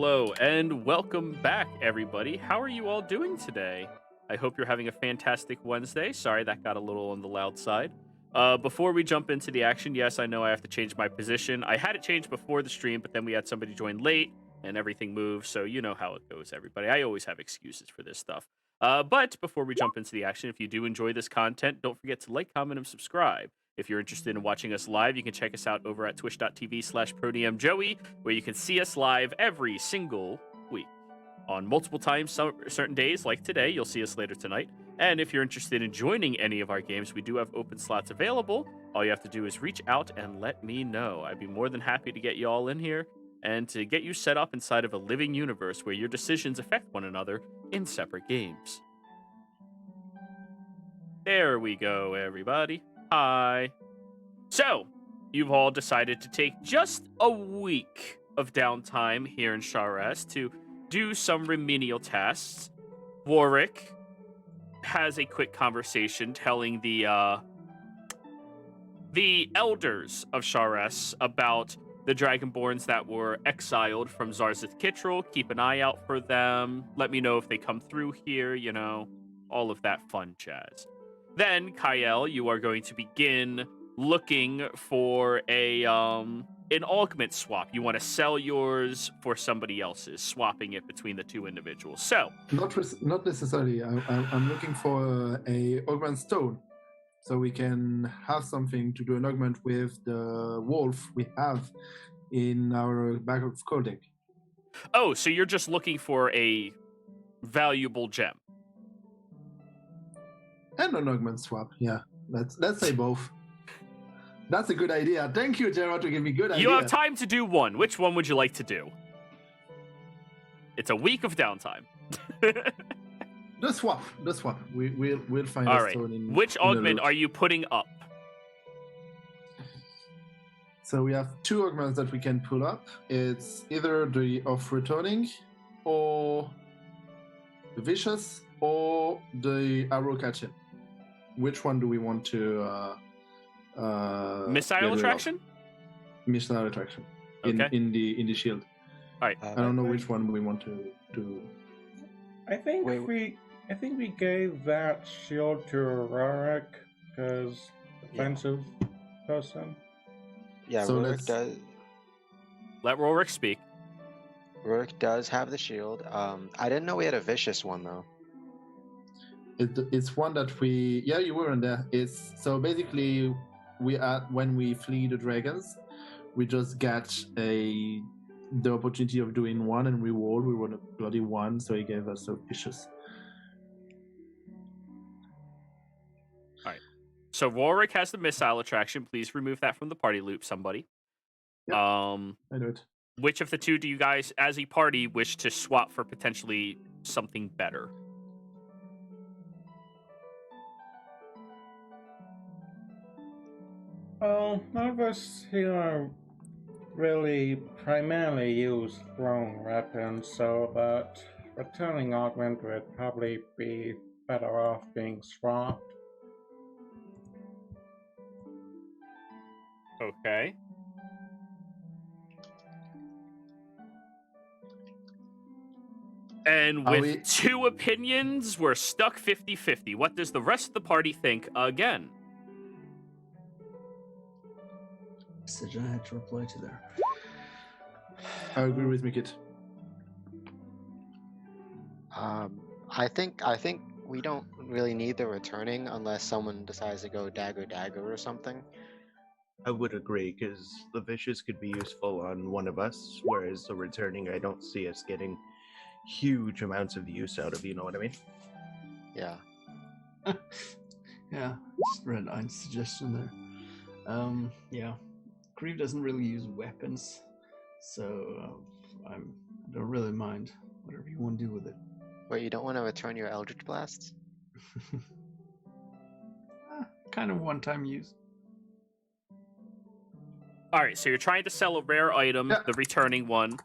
Hello, and welcome back, everybody. How are you all doing today? I hope you're having a fantastic Wednesday. Sorry, that got a little on the loud side. Before we jump into the action, yes, I know I have to change my position. I had it changed before the stream, but then we had somebody join late, and everything moved, so you know how it goes, everybody. I always have excuses for this stuff. But before we jump into the action, if you do enjoy this content, don't forget to like, comment, and subscribe. If you're interested in watching us live, you can check us out over at twitch.tv/ProDMJoey, where you can see us live every single week. On multiple times, certain days, like today, you'll see us later tonight. And if you're interested in joining any of our games, we do have open slots available. All you have to do is reach out and let me know. I'd be more than happy to get you all in here and to get you set up inside of a living universe where your decisions affect one another in separate games. There we go, everybody. Hi. So, you've all decided to take just a week of downtime here in Shares to do some remedial tasks. Warwick has a quick conversation telling the elders of Shares about the Dragonborns that were exiled from Zarzith Kittrell. Keep an eye out for them. Let me know if they come through here, you know, all of that fun jazz. Then, Kyle, you are going to begin looking for an augment swap. You want to sell yours for somebody else's, swapping it between the two individuals. So, not necessarily. I'm looking for a augment stone, so we can have something to do an augment with the wolf we have in our bag of coding. Oh, so you're just looking for a valuable gem. And an augment swap, yeah. Let's say both. That's a good idea. Thank you, Gerard, to give me good idea. You have time to do one. Which one would you like to do? It's a week of downtime. The swap. We'll find all a right. stone in. Which augment are you putting up? So we have two augments that we can pull up. It's either the of returning, or the vicious, or the arrow catching. Which one do we want to missile attraction? Missile attraction. Okay. In the shield. All right. I don't know which one we want to do. I think we gave that shield to Rorik because defensive person. Yeah, So Rorik does. Let Rorik speak. Rorik does have the shield. I didn't know we had a vicious one though. It's one that you weren't there. It's so basically when we flee the dragons, we just get the opportunity of doing one, and we rolled a bloody one, so he gave us a vicious. All right. So Rorik has the missile attraction. Please remove that from the party loop, somebody. Yep. I do it. Which of the two do you guys, as a party, wish to swap for potentially something better? Well, none of us here really primarily use thrown weapons, so that returning augment would probably be better off being swapped. Okay. And with two opinions, we're stuck 50-50. What does the rest of the party think again? Message I had to reply to there. I agree with Mikit. I think we don't really need the returning unless someone decides to go dagger or something. I would agree, because the vicious could be useful on one of us, whereas the returning, I don't see us getting huge amounts of use out of, you know what I mean? Yeah. Yeah, just read Ein's suggestion there. Yeah. Grieve doesn't really use weapons, so I don't really mind whatever you want to do with it. Wait, you don't want to return your Eldritch Blasts? Kind of one-time use. All right, so you're trying to sell a rare item, the returning one.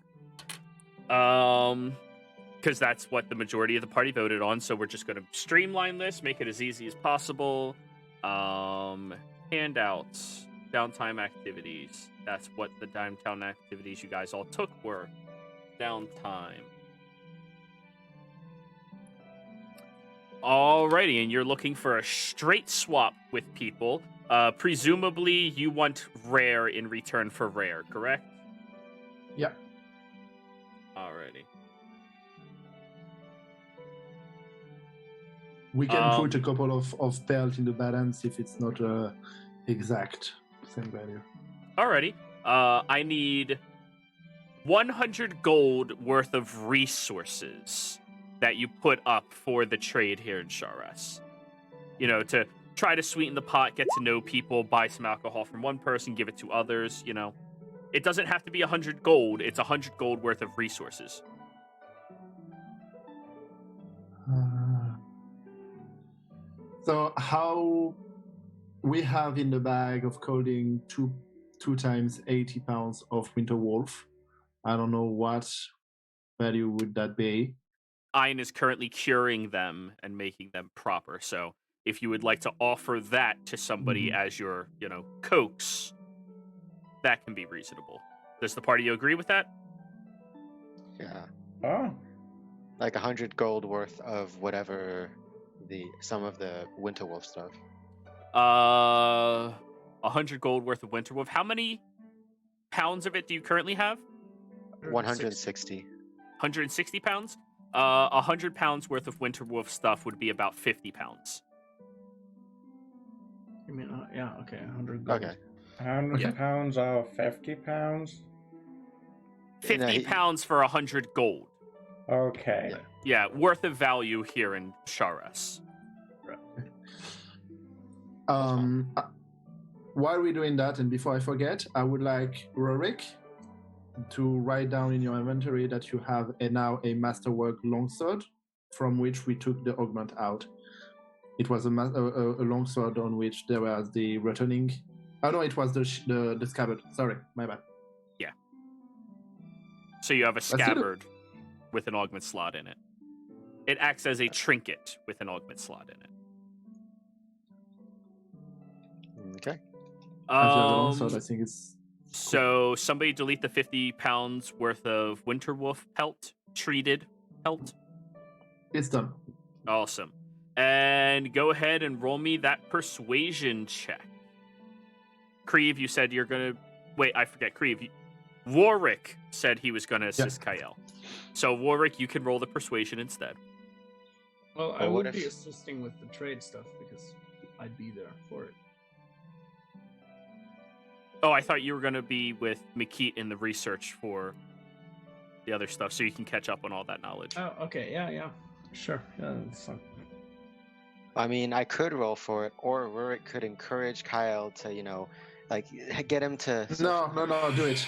Because that's what the majority of the party voted on, so we're just going to streamline this, make it as easy as possible. Handouts. Downtime activities. That's what the downtown activities you guys all took were. downtime. Alrighty, and you're looking for a straight swap with people. Presumably, you want rare in return for rare, correct? Yeah. Alrighty. We can put a couple of pelt in the balance if it's not exact same value. Alrighty. I need 100 gold worth of resources that you put up for the trade here in Sharas. You know, to try to sweeten the pot, get to know people, buy some alcohol from one person, give it to others, you know. It doesn't have to be 100 gold, it's 100 gold worth of resources. So how we have in the bag of coding two times 80 pounds of winter wolf. I don't know what value would that be. Iron is currently curing them and making them proper. So if you would like to offer that to somebody as your, you know, coax, that can be reasonable. Does the party agree with that? Yeah. Oh, Like 100 gold worth of whatever some of the winter wolf stuff. 100 gold worth of winter wolf. How many pounds of it do you currently have? 160. 160 pounds? 100 pounds worth of winter wolf stuff would be about 50 pounds. You mean, yeah, okay, 100 gold. Okay. 100 pounds or 50 pounds? 50 pounds for 100 gold. Okay. Yeah, worth of value here in Sharas. While we're doing that, and before I forget, I would like Rorik to write down in your inventory that you have now a masterwork longsword, from which we took the augment out. It was a longsword on which there was the returning. Oh no, it was the scabbard. Sorry, my bad. Yeah. So you have a scabbard with an augment slot in it. It acts as a trinket with an augment slot in it. Okay. Longsword, I think it's. So somebody delete the 50 pounds worth of winter wolf pelt, treated pelt. It's done. Awesome. And go ahead and roll me that persuasion check. Kreve, you said you're going to... Wait, I forget. Kreve, Warwick said he was going to assist Kyle. So, Warwick, you can roll the persuasion instead. Well, I would be assisting with the trade stuff because I'd be there for it. Oh, I thought you were going to be with Makit in the research for the other stuff, so you can catch up on all that knowledge. Oh, okay, yeah. Sure, yeah, that's fine. I mean, I could roll for it, or Rurik could encourage Kyle to, you know, like, get him to... No, do it.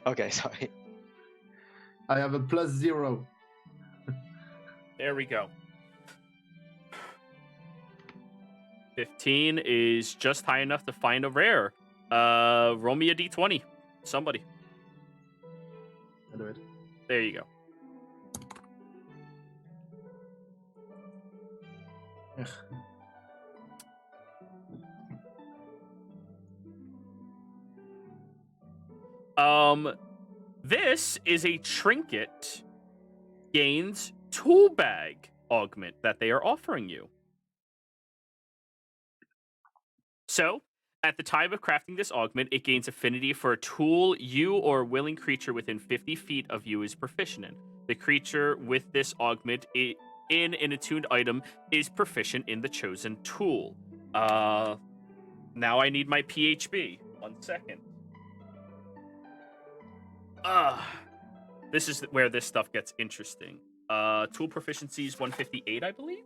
Okay, sorry. I have a +0. There we go. 15 is just high enough to find a rare. Roll me a d20. Somebody. I'll do it. There you go. This is a trinket gains tool bag augment that they are offering you. So, at the time of crafting this augment, it gains affinity for a tool you or a willing creature within 50 feet of you is proficient in. The creature with this augment in an attuned item is proficient in the chosen tool. Now I need my PHB. 1 second. This is where this stuff gets interesting. Tool proficiencies 158, I believe.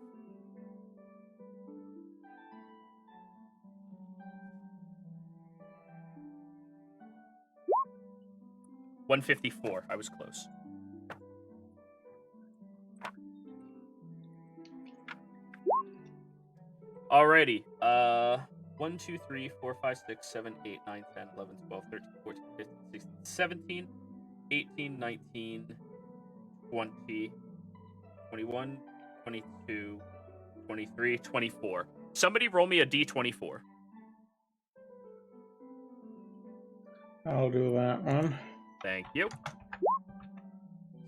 $154. I was close. Alrighty. 1, 2, 3, 4, 5, 6, 7, 8, 9, 10, 11, 12, 13, 14, 15, 16, 17, 18, 19, 20, 21, 22, 23, 24. Somebody roll me a d24. I'll do that one. Thank you.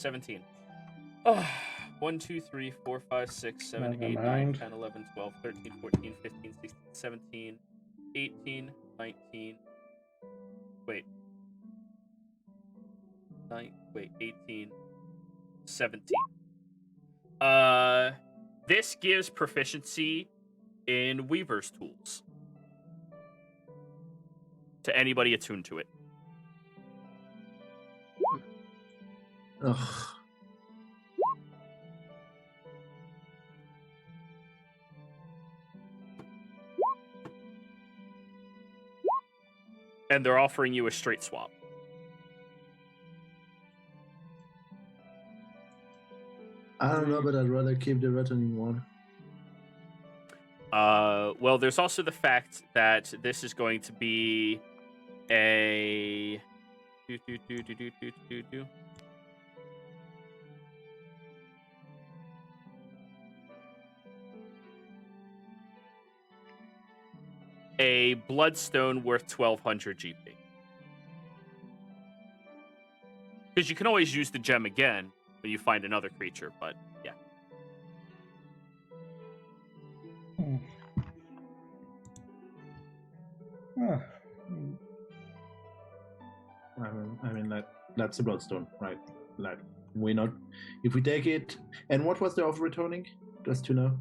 17. Oh, 1, 2, 3, 4, 5, 6, 7, Never 8, 9, mind. 10, 11, 12, 13, 14, 15, 16, 17, 18, 19. Wait. 18, 17. This gives proficiency in Weaver's tools to anybody attuned to it. Ugh. And they're offering you a straight swap. I don't know, but I'd rather keep the returning one. Well, there's also the fact that this is going to be a a bloodstone worth 1200 GP. Because you can always use the gem again when you find another creature, but yeah. I mean that's a bloodstone, right? Like we not if we take it. And what was the of returning? Just to know.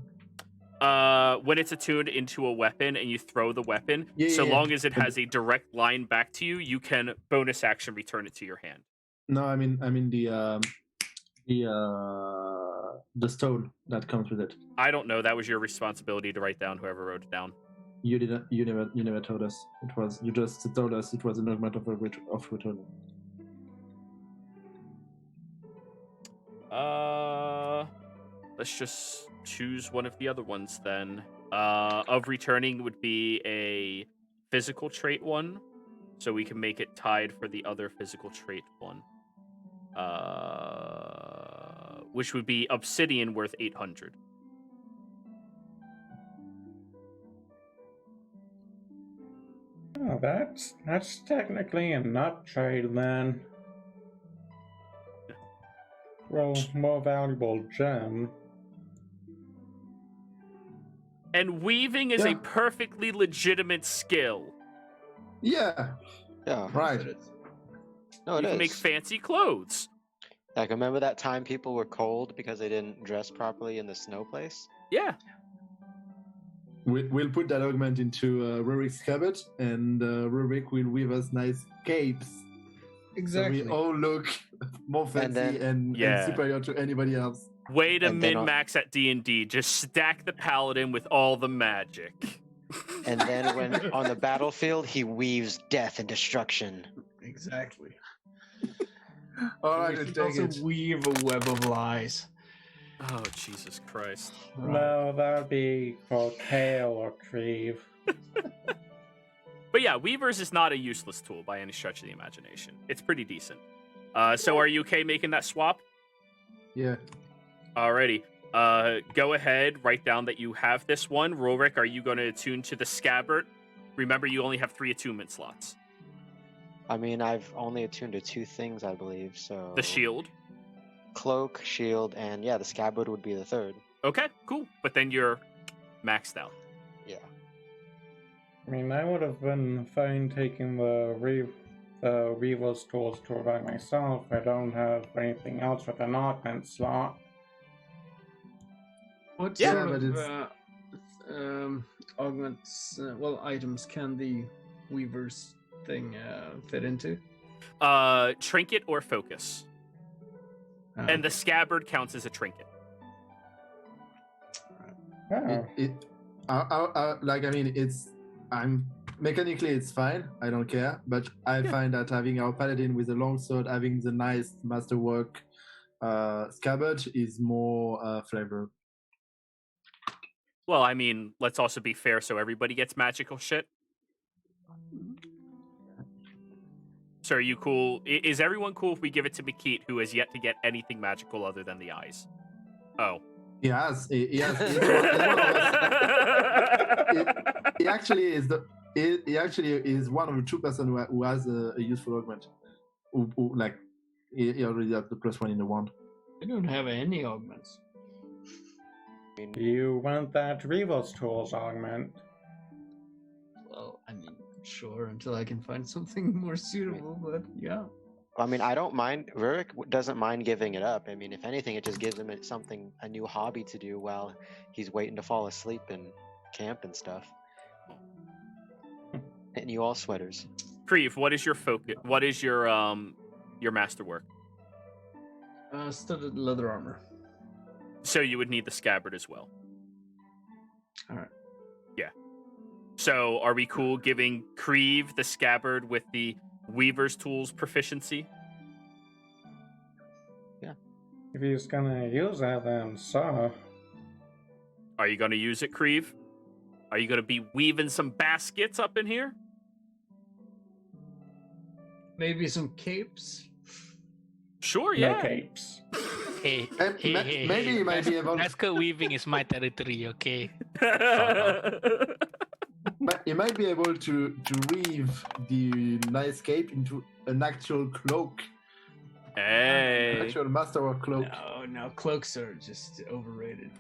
When it's attuned into a weapon and you throw the weapon, Yeah, long as it has a direct line back to you, you can bonus action return it to your hand. No, I mean the stone that comes with it. I don't know. That was your responsibility to write down. Whoever wrote it down. You didn't. You never told us. It was you just told us it was an augment of returning. Let's just choose one of the other ones then. Of returning would be a physical trait one, so we can make it tied for the other physical trait one. Which would be obsidian worth 800. Oh, that's technically a nut trade then. Well, more valuable gem. And weaving is a perfectly legitimate skill. Yeah. Yeah. Right. No, You it can is. make fancy clothes. Like, remember that time people were cold because they didn't dress properly in the snow place? Yeah. We'll put that augment into Rurik's cupboard, and Rurik will weave us nice capes. Exactly. So we all look more fancy and superior to anybody else. Way to And then min-max at D&D. Just stack the paladin with all the magic. And then when on the battlefield, he weaves death and destruction. Exactly. All right, We let's should take also it. weave a web of lies. Oh, Jesus Christ. No, that'd be for Kale or Creve. But yeah, Weavers is not a useless tool by any stretch of the imagination. It's pretty decent. So are you okay making that swap? Yeah. Alrighty. Go ahead, write down that you have this one. Rorik, are you going to attune to the scabbard? Remember, you only have 3 attunement slots. I mean, I've only attuned to 2 things, I believe, so... The shield. Cloak, shield, and yeah, the scabbard would be the 3rd. Okay, cool. But then you're maxed out. Yeah. I mean, I would have been fine taking the Weaver's tools to revive myself. I don't have anything else with an augment slot. What Yeah, sort but of augments, items can the Weaver's thing fit into? Trinket or focus. And the scabbard counts as a trinket. Oh. I'm mechanically it's fine. I don't care, but I find that having our paladin with a long sword, having the nice masterwork scabbard is more flavor. Well, I mean, let's also be fair so everybody gets magical shit. So are you cool? Is everyone cool if we give it to Makit, who has yet to get anything magical other than the eyes? Oh. He has. He actually is one of the 2% who has a useful augment. Who He already has the +1 in the wand. I don't have any augments. You want that Revo's Tools augment? Well, I mean, sure, until I can find something more suitable, but yeah. I mean, I don't mind. Rurik doesn't mind giving it up. I mean, if anything, it just gives him a new hobby to do while he's waiting to fall asleep in camp and stuff. And you all sweaters. Krieve, what is your focus? What is your masterwork? Studded leather armor. So you would need the scabbard as well. All right. Yeah. So are we cool giving Krieve the scabbard with the Weaver's Tools proficiency? Yeah. If he's gonna use that, then so. Are you gonna use it, Krieve? Are you gonna be weaving some baskets up in here? Maybe some capes. Sure, No yeah. capes. Hey, Maybe you might be able. basket weaving is my territory, okay? You might be able to weave the nice cape into an actual cloak, Hey. actual masterwork cloak. No, cloaks are just overrated.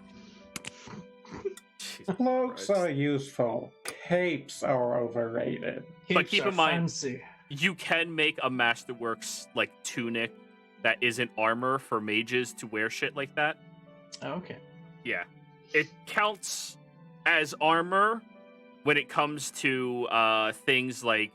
Jesus Cloaks Christ. are useful. Capes are overrated. But Capes keep are in mind- fancy. You can make a Masterworks like tunic that isn't armor for mages to wear shit like that. Oh, okay. Yeah. It counts as armor when it comes to things like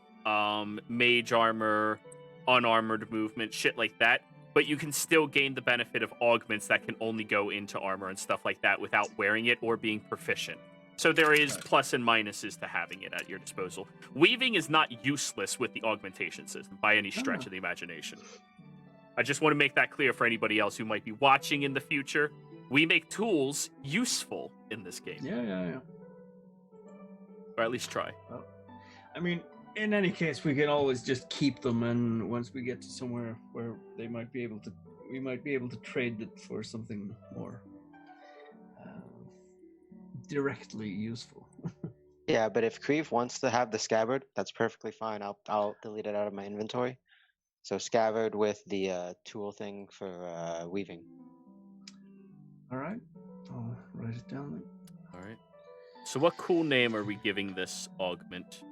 mage armor, unarmored movement, shit like that. But you can still gain the benefit of augments that can only go into armor and stuff like that without wearing it or being proficient. So there is plus and minuses to having it at your disposal. Weaving is not useless with the augmentation system by any stretch of the imagination. I just want to make that clear for anybody else who might be watching in the future. We make tools useful in this game. Yeah. Or at least try. I mean, in any case, we can always just keep them, and once we get to somewhere where we might be able to trade it for something more directly useful. Yeah, but if Krieve wants to have the scabbard, that's perfectly fine. I'll delete it out of my inventory. So scabbard with the tool thing for weaving. All right, I'll write it down then. All right. So what cool name are we giving this augment?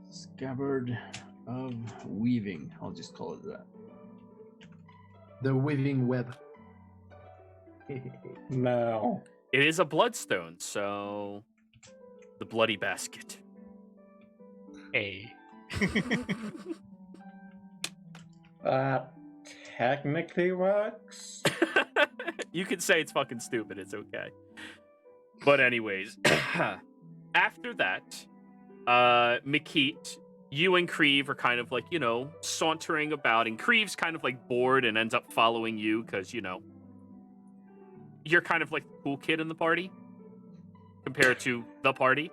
Scabbard of Weaving. I'll just call it that. The weaving web. No. It is a bloodstone, so the bloody basket. Hey. That technically works. You can say it's fucking stupid, it's okay. But anyways, after that, Makit, you and Krieve are kind of like, sauntering about, and Krieve's kind of like bored and ends up following you because, you're kind of like the cool kid in the party compared to the party.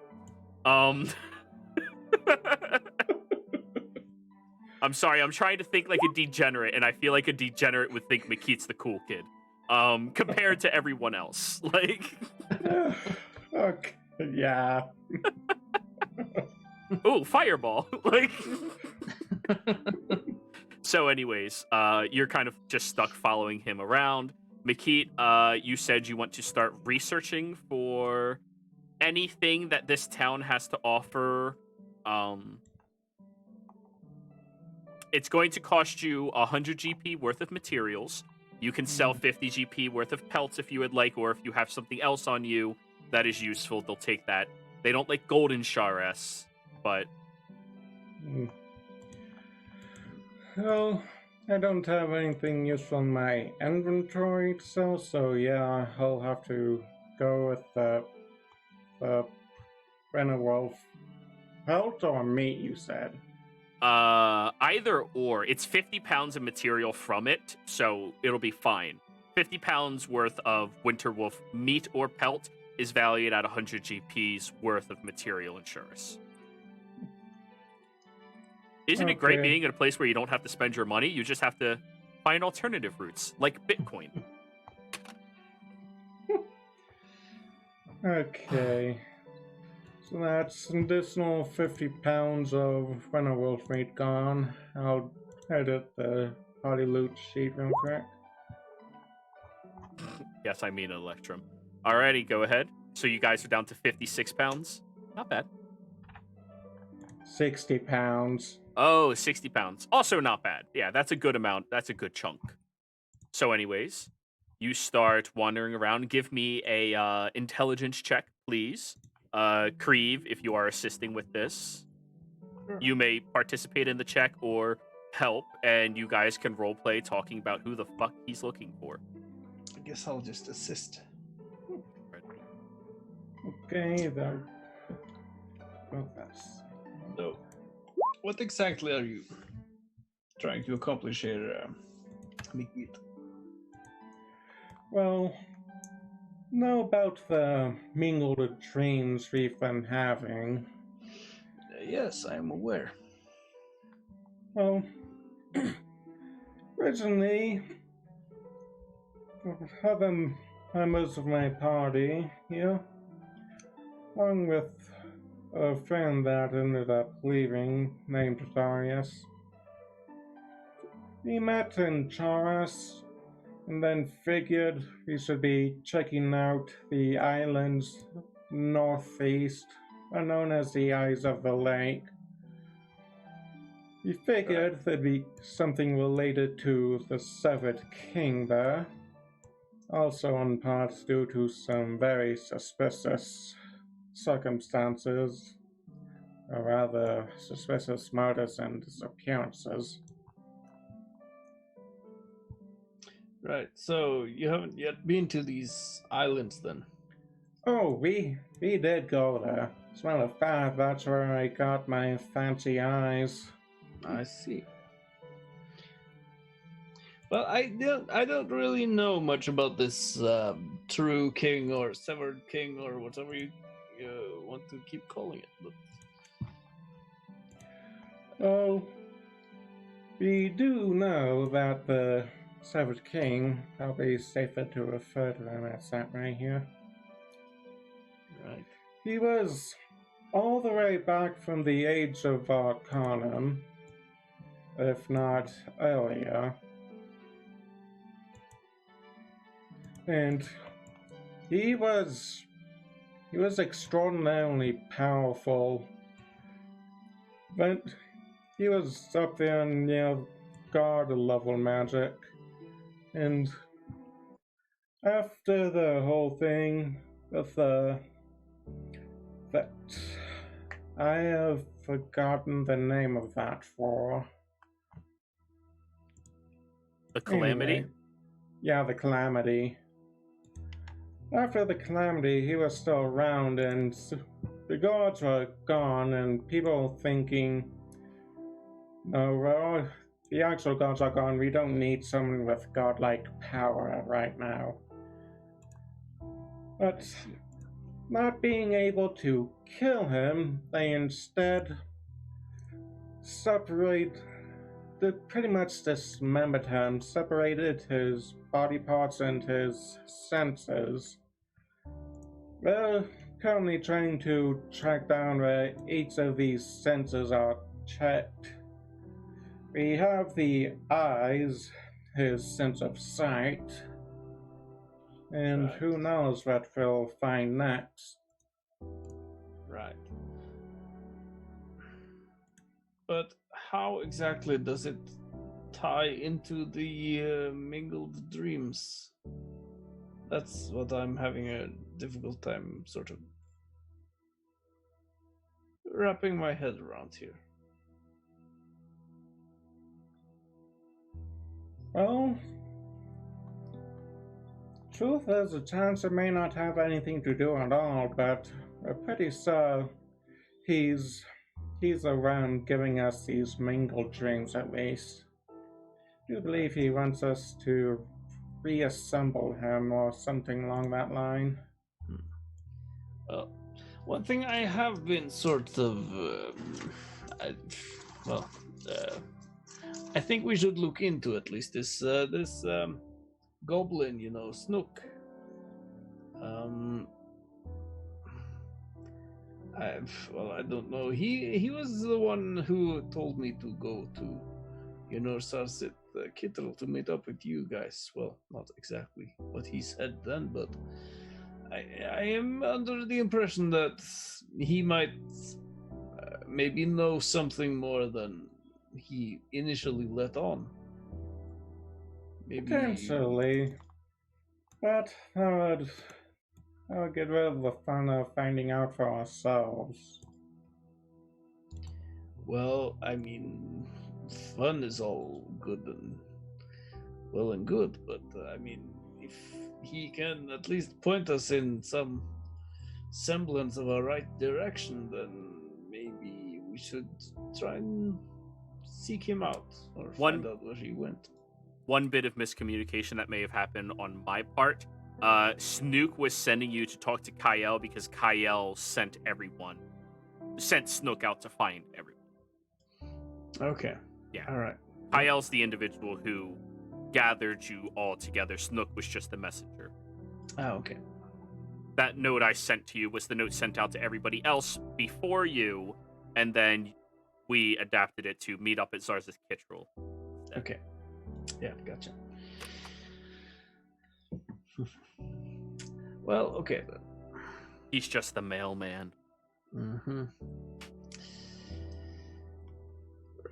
I'm sorry, I'm trying to think like a degenerate, and I feel like a degenerate would think Makit's the cool kid. Compared to everyone else. Like Okay, yeah. ooh, fireball. Like so anyways, you're kind of just stuck following him around. Makit, you said you want to start researching for anything that this town has to offer. It's going to cost you 100 GP worth of materials. You can sell 50 GP worth of pelts if you would like, or if you have something else on you that is useful, they'll take that. They don't like golden Shares, but... Well, I don't have anything useful in my inventory, so yeah, I'll have to go with the Renewolf pelt or meat, you said. Either or. It's 50 pounds of material from it, so it'll be fine. 50 pounds worth of Winterwolf meat or pelt is valued at 100 GP's worth of material insurance. Isn't it great Okay. being in a place where you don't have to spend your money? You just have to find alternative routes, like Bitcoin. Okay. So that's an additional 50 pounds of Renewolf meat gone. I'll edit the party loot sheet real quick. Yes, I mean an electrum. Alrighty, go ahead. So you guys are down to 56 pounds. Not bad. 60 pounds. Oh, 60 pounds. Also not bad. Yeah, that's a good amount. That's a good chunk. So anyways, you start wandering around. Give me a intelligence check, please. Creve, if you are assisting with this. Sure. You may participate in the check or help, and you guys can roleplay talking about who the fuck he's looking for. I guess I'll just assist. Okay, then. Well, that's... So, what exactly are you trying to accomplish here, Mikit? Well, know about the mingled dreams we've been having. Yes, I am aware. Well, originally, other members of my party here, along with a friend that ended up leaving named Darius, we met in Charas and then figured we should be checking out the islands northeast, known as the Eyes of the Lake. We figured there'd be something related to the Severed King there, also in part due to some very suspicious circumstances, or rather suspicious murders and disappearances. Right, so you haven't yet been to these islands then? Oh, we did go there. As a matter of fact, that's where I got my fancy eyes. I see. Well, I don't really know much about this true king or severed king or whatever you want to keep calling it. But... Oh, we do know that the Severed King, probably safer to refer to him as that right here. Right. He was all the way back from the age of Arcanum, if not earlier. And he was extraordinarily powerful, but he was up there in, god level magic. And after the whole thing with that I have forgotten the name of that for. The Calamity? Anyway, yeah, the Calamity. After the Calamity, he was still around, and the gods were gone, and people thinking, no, well, the actual gods are gone, we don't need someone with godlike power right now. But not being able to kill him, they instead pretty much dismembered him, separated his body parts and his senses. We're currently trying to track down where each of these senses are checked. We have the eyes, his sense of sight, and Right. who knows what we'll find next. Right. But how exactly does it tie into the mingled dreams? That's what I'm having a difficult time sort of wrapping my head around here. Well, truth is, a chance it may not have anything to do at all, but we're pretty sure he's around giving us these mingled dreams at least. I do believe he wants us to reassemble him or something along that line. Well, one thing I have been sort of, I think we should look into at least this goblin, Snook. I don't know. He was the one who told me to go to, Kittel to meet up with you guys. Well, not exactly what he said then, but I am under the impression that he might maybe know something more than he initially let on. Maybe. Potentially. But I would get rid of the fun of finding out for ourselves. Well, I mean, fun is all good and well and good, but I mean, if he can at least point us in some semblance of a right direction, then maybe we should try and seek him out or find out where he went. One bit of miscommunication that may have happened on my part. Snook was sending you to talk to Kyle because Kyle sent Snook out to find everyone. Okay. Yeah. All right. Kyle's the individual who gathered you all together. Snook was just the messenger. Oh, okay. That note I sent to you was the note sent out to everybody else before you, and then we adapted it to meet up at Zarza's Kittrell. Okay. Yeah, gotcha. Well, okay then. He's just the mailman. Mm-hmm.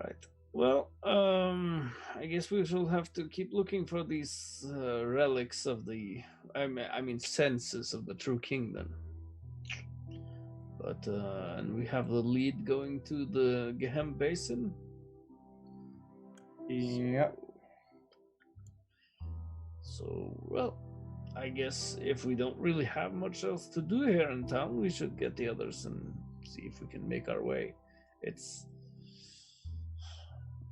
Right. Well, I guess we shall have to keep looking for these relics of the, I mean, senses of the true king then. But and we have the lead going to the Gehem Basin. Yep. So, well, I guess if we don't really have much else to do here in town, we should get the others and see if we can make our way. It's...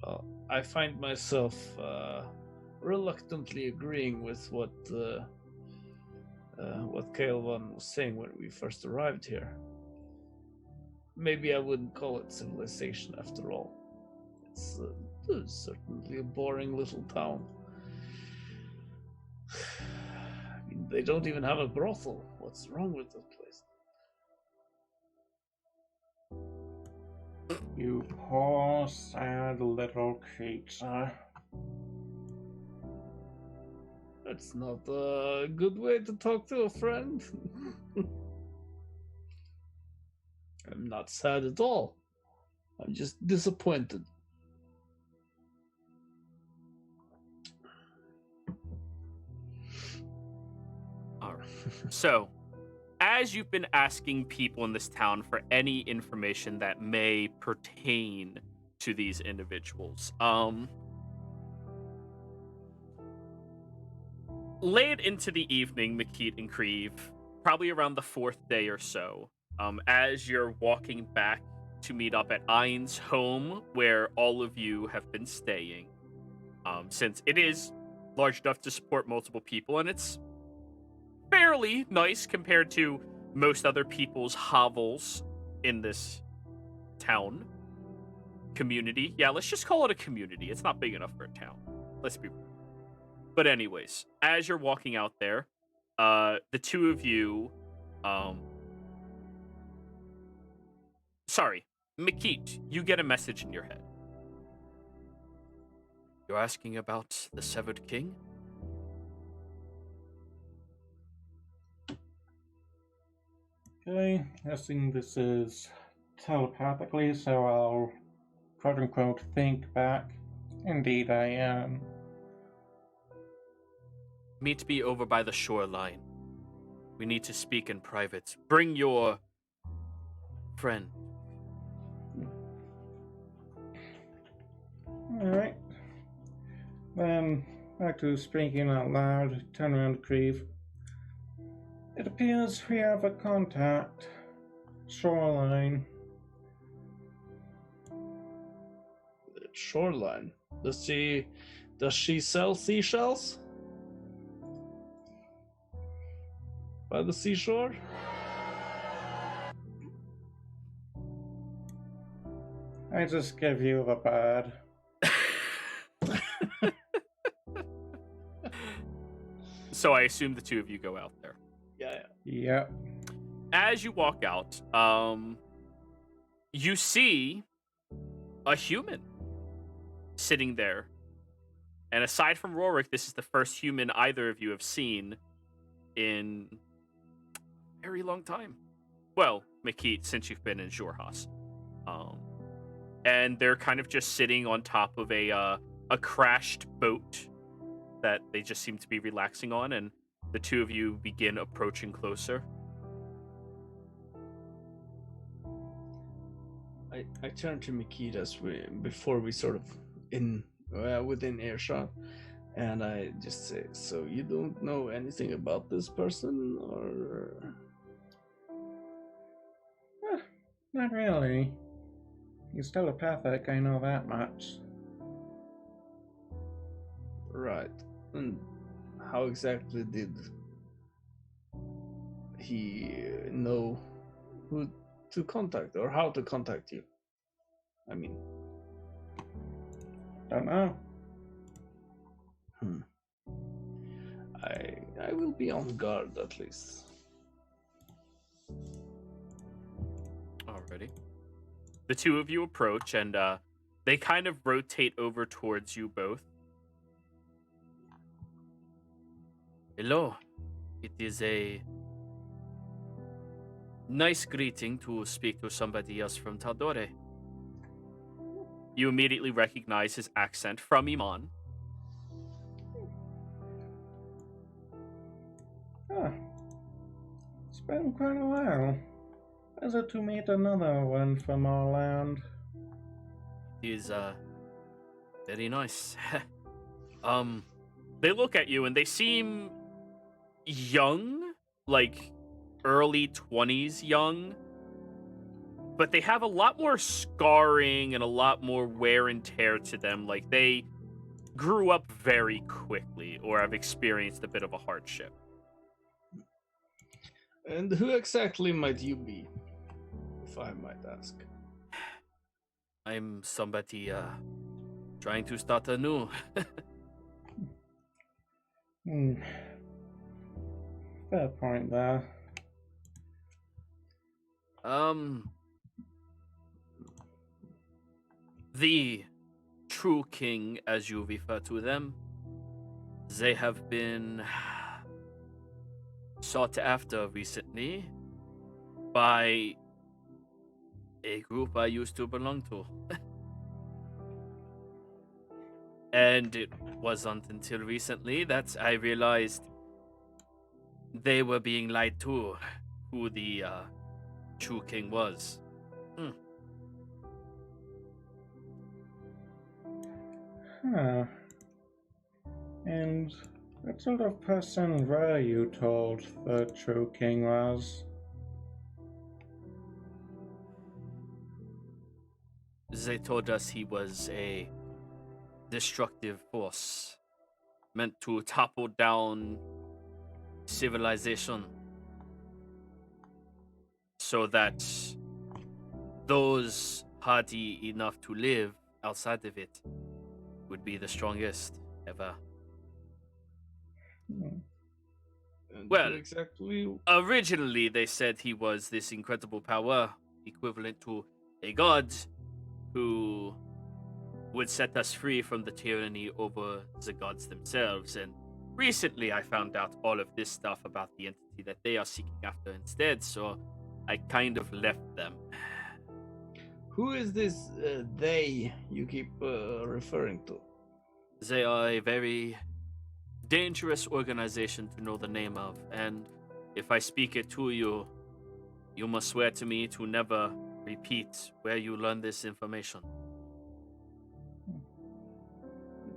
Well, I find myself reluctantly agreeing with what Kaelvan was saying when we first arrived here. Maybe I wouldn't call it civilization after all. It's certainly a boring little town. I mean, they don't even have a brothel. What's wrong with this place? You poor, sad little creature. That's not a good way to talk to a friend. I'm not sad at all. I'm just disappointed. All right. So, as you've been asking people in this town for any information that may pertain to these individuals, late into the evening, Makit and Creve, probably around the fourth day or so, as you're walking back to meet up at Ein's home, where all of you have been staying, since it is large enough to support multiple people, and it's fairly nice compared to most other people's hovels in this town. Community. Yeah, let's just call it a community. It's not big enough for a town. Let's be real. But anyways, as you're walking out there, the two of you, sorry, Makit, you get a message in your head. You're asking about the Severed King? Okay, guessing this is telepathically, so I'll quote-unquote think back. Indeed I am. Meet me over by the shoreline. We need to speak in private. Bring your friend. Alright. Then, back to speaking out loud, turn around to Creve. It appears we have a contact. Shoreline. Shoreline. Does she sell seashells? By the seashore? I just give you the bird. So I assume the two of you go out there. Yeah. Yep. As you walk out, you see a human sitting there And aside from Rorik, this is the first human either of you have seen in a very long time. Well, Makit, since you've been in Jorhas. And they're kind of just sitting on top of a crashed boat that they just seem to be relaxing on, and the two of you begin approaching closer. I turn to Makita before we sort of within earshot, and I just say, "So you don't know anything about this person, or?" Not really. He's telepathic, I know that much. Right. And how exactly did he know who to contact or how to contact you? I mean, Don't know. I will be on guard at least. Alrighty. The two of you approach, and they kind of rotate over towards you both. Hello. It is a nice greeting to speak to somebody else from Tal'Dorei. You immediately recognize his accent from Iman. Huh. It's been quite a while. Pleasure to meet another one from our land. It is very nice. They look at you and they seem young, like early 20s young, but they have a lot more scarring and a lot more wear and tear to them. Like they grew up very quickly or have experienced a bit of a hardship. And who exactly might you be, if I might ask? I'm somebody trying to start anew. Fair point there. The true king, as you refer to them, they have been sought after recently by a group I used to belong to. And it wasn't until recently that I realized they were being lied to who the true king was. Huh. And what sort of person were you told the true king was? They told us he was a destructive force meant to topple down civilization so that those hardy enough to live outside of it would be the strongest ever. And Well, who exactly? Originally, they said he was this incredible power, equivalent to a god, who would set us free from the tyranny over the gods themselves. And recently, I found out all of this stuff about the entity that they are seeking after instead, so I kind of left them. Who is this they you keep referring to? They are a very dangerous organization to know the name of, and if I speak it to you, you must swear to me to never repeat where you learned this information.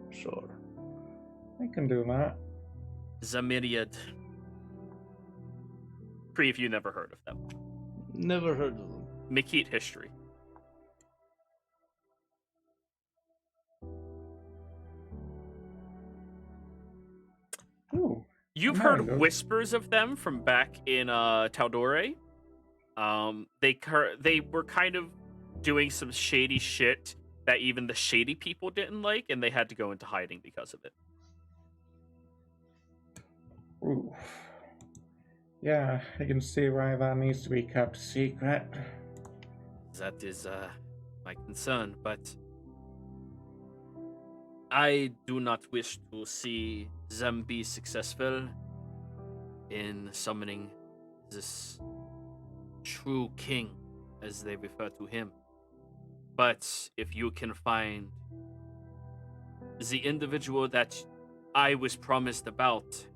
Sure. I can do that. The Myriad. Preve, you never heard of them. Never heard of them. Makit history. Ooh. You've There heard we go. whispers of them from back in Tal'Dorei. They were kind of doing some shady shit that even the shady people didn't like, and they had to go into hiding because of it. Ooh. Yeah, I can see why that needs to be kept secret. That is my concern, but I do not wish to see them be successful in summoning this true king, as they refer to him. But if you can find the individual that I was promised about,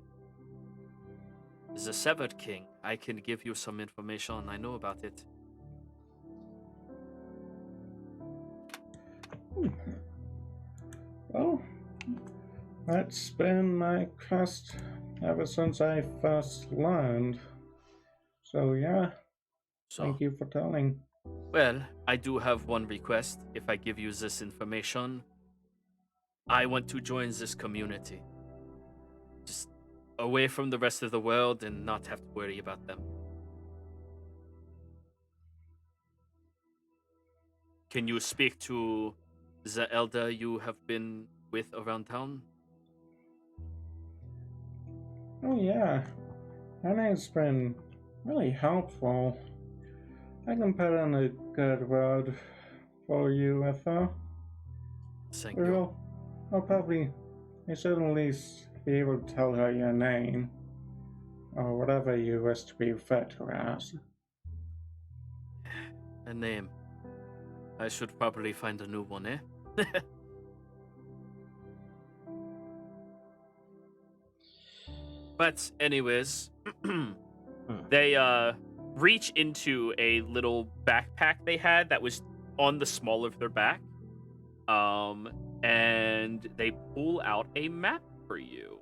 the Severed King, I can give you some information. I know about it. Well, that's been my quest ever since I first learned. So yeah, So, thank you for telling. well, I do have one request. If I give you this information, I want to join this community. Just away from the rest of the world and not have to worry about them. Can you speak to the elder you have been with around town? Oh yeah, Anna's been really helpful. I can put in a good word for you with her. Thank you. I should at least be able to tell her your name, or whatever you wish to be referred to as. A name. I should probably find a new one, eh? But anyways, they reach into a little backpack they had that was on the small of their back. And they pull out a map for you.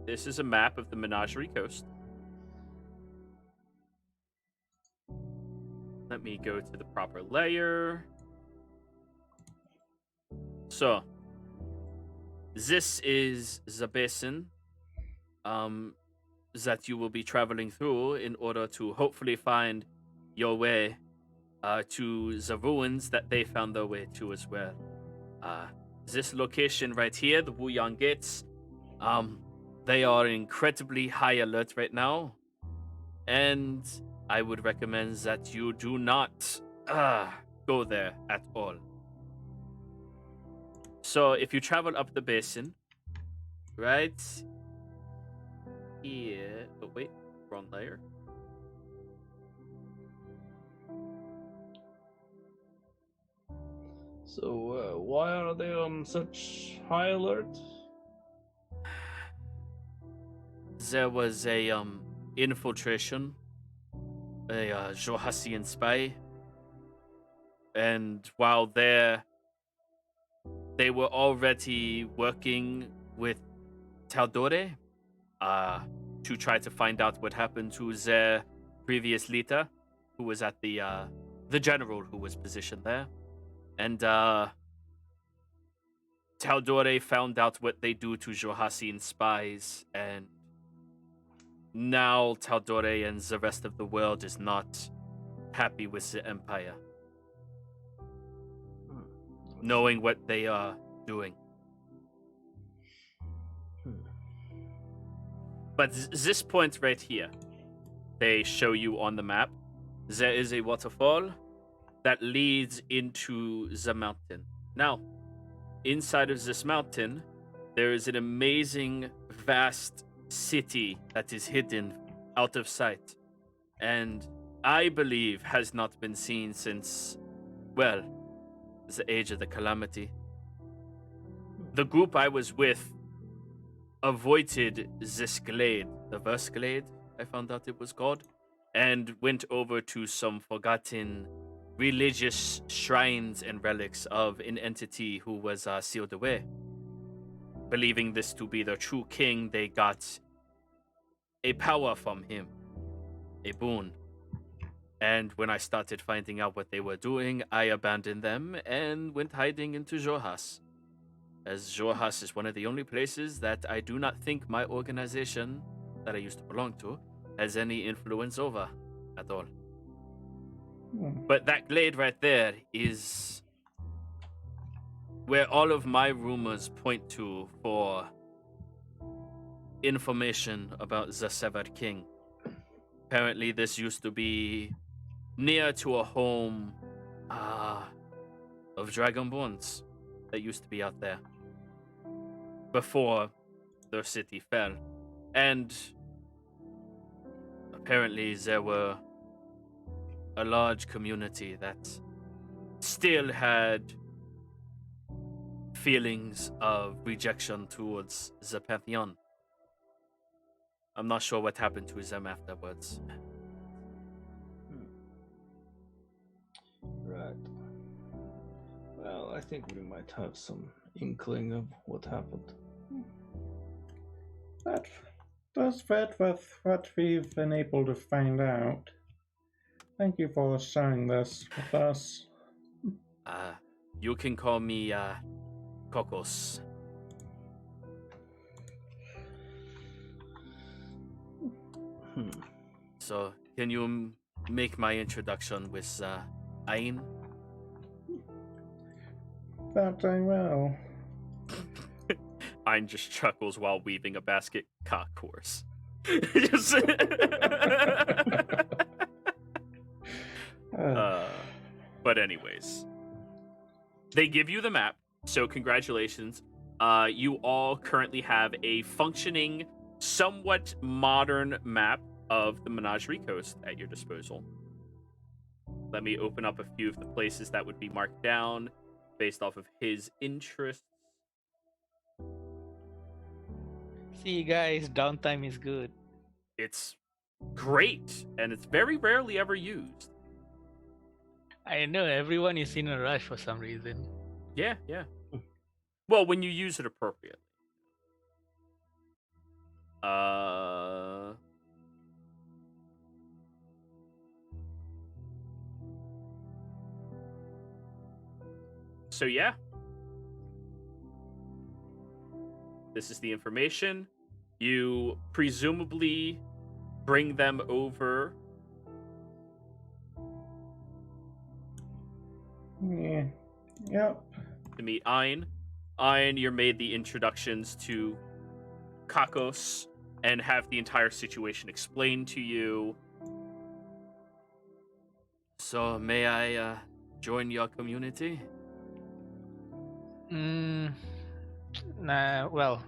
This is a map of the Menagerie Coast. Let me go to the proper layer. So, this is the basin that you will be traveling through in order to hopefully find your way to the ruins that they found their way to as well. This location right here, the Wuyang Gates, they are incredibly high alert right now, and I would recommend that you do not go there at all. So if you travel up the basin, right here, oh wait, wrong layer. So, why are they on such high alert? There was a infiltration, a Johassian spy, and while there, they were already working with Tal'Dorei to try to find out what happened to their previous leader, who was at the general who was positioned there. And Tal'Dorei found out what they do to Johassian spies, and now Tal'Dorei and the rest of the world is not happy with the Empire, knowing what they are doing. But this point right here, they show you on the map, there is a waterfall that leads into the mountain. Now, inside of this mountain, there is an amazing, vast city that is hidden out of sight, and I believe has not been seen since, well, the age of the calamity. The group I was with avoided this glade, the verse glade, I found out it was called, and went over to some forgotten religious shrines and relics of an entity who was sealed away. Believing this to be the true king, they got a power from him, a boon. And when I started finding out what they were doing, I abandoned them and went hiding into Jorhas. As Jorhas is one of the only places that I do not think my organization that I used to belong to has any influence over at all. But that glade right there is where all of my rumors point to for information about the Severed King. Apparently, this used to be near to a home of of dragonborns that used to be out there before their city fell. And apparently there were a large community that still had feelings of rejection towards the Pantheon. I'm not sure what happened to them afterwards. Right. Well, I think we might have some inkling of what happened. That's what we've been able to find out. Thank you for sharing this with us. You can call me Kokos. So, can you make my introduction with Ain? That I will. Ain just chuckles while weaving a basket cock horse. Just- but anyways, they give you the map, so congratulations. You all currently have a functioning, somewhat modern map of the Menagerie Coast at your disposal. Let me open up a few of the places that would be marked down based off of his interests. See, guys, downtime is good. It's great, and it's very rarely ever used. I know everyone is in a rush for some reason. Yeah. Well, when you use it appropriately. So yeah. This is the information. You presumably bring them over. Yeah. Yep. To meet Ain. Ain, you're made the introductions to Kakos and have the entire situation explained to you. So, may I join your community? Nah, well,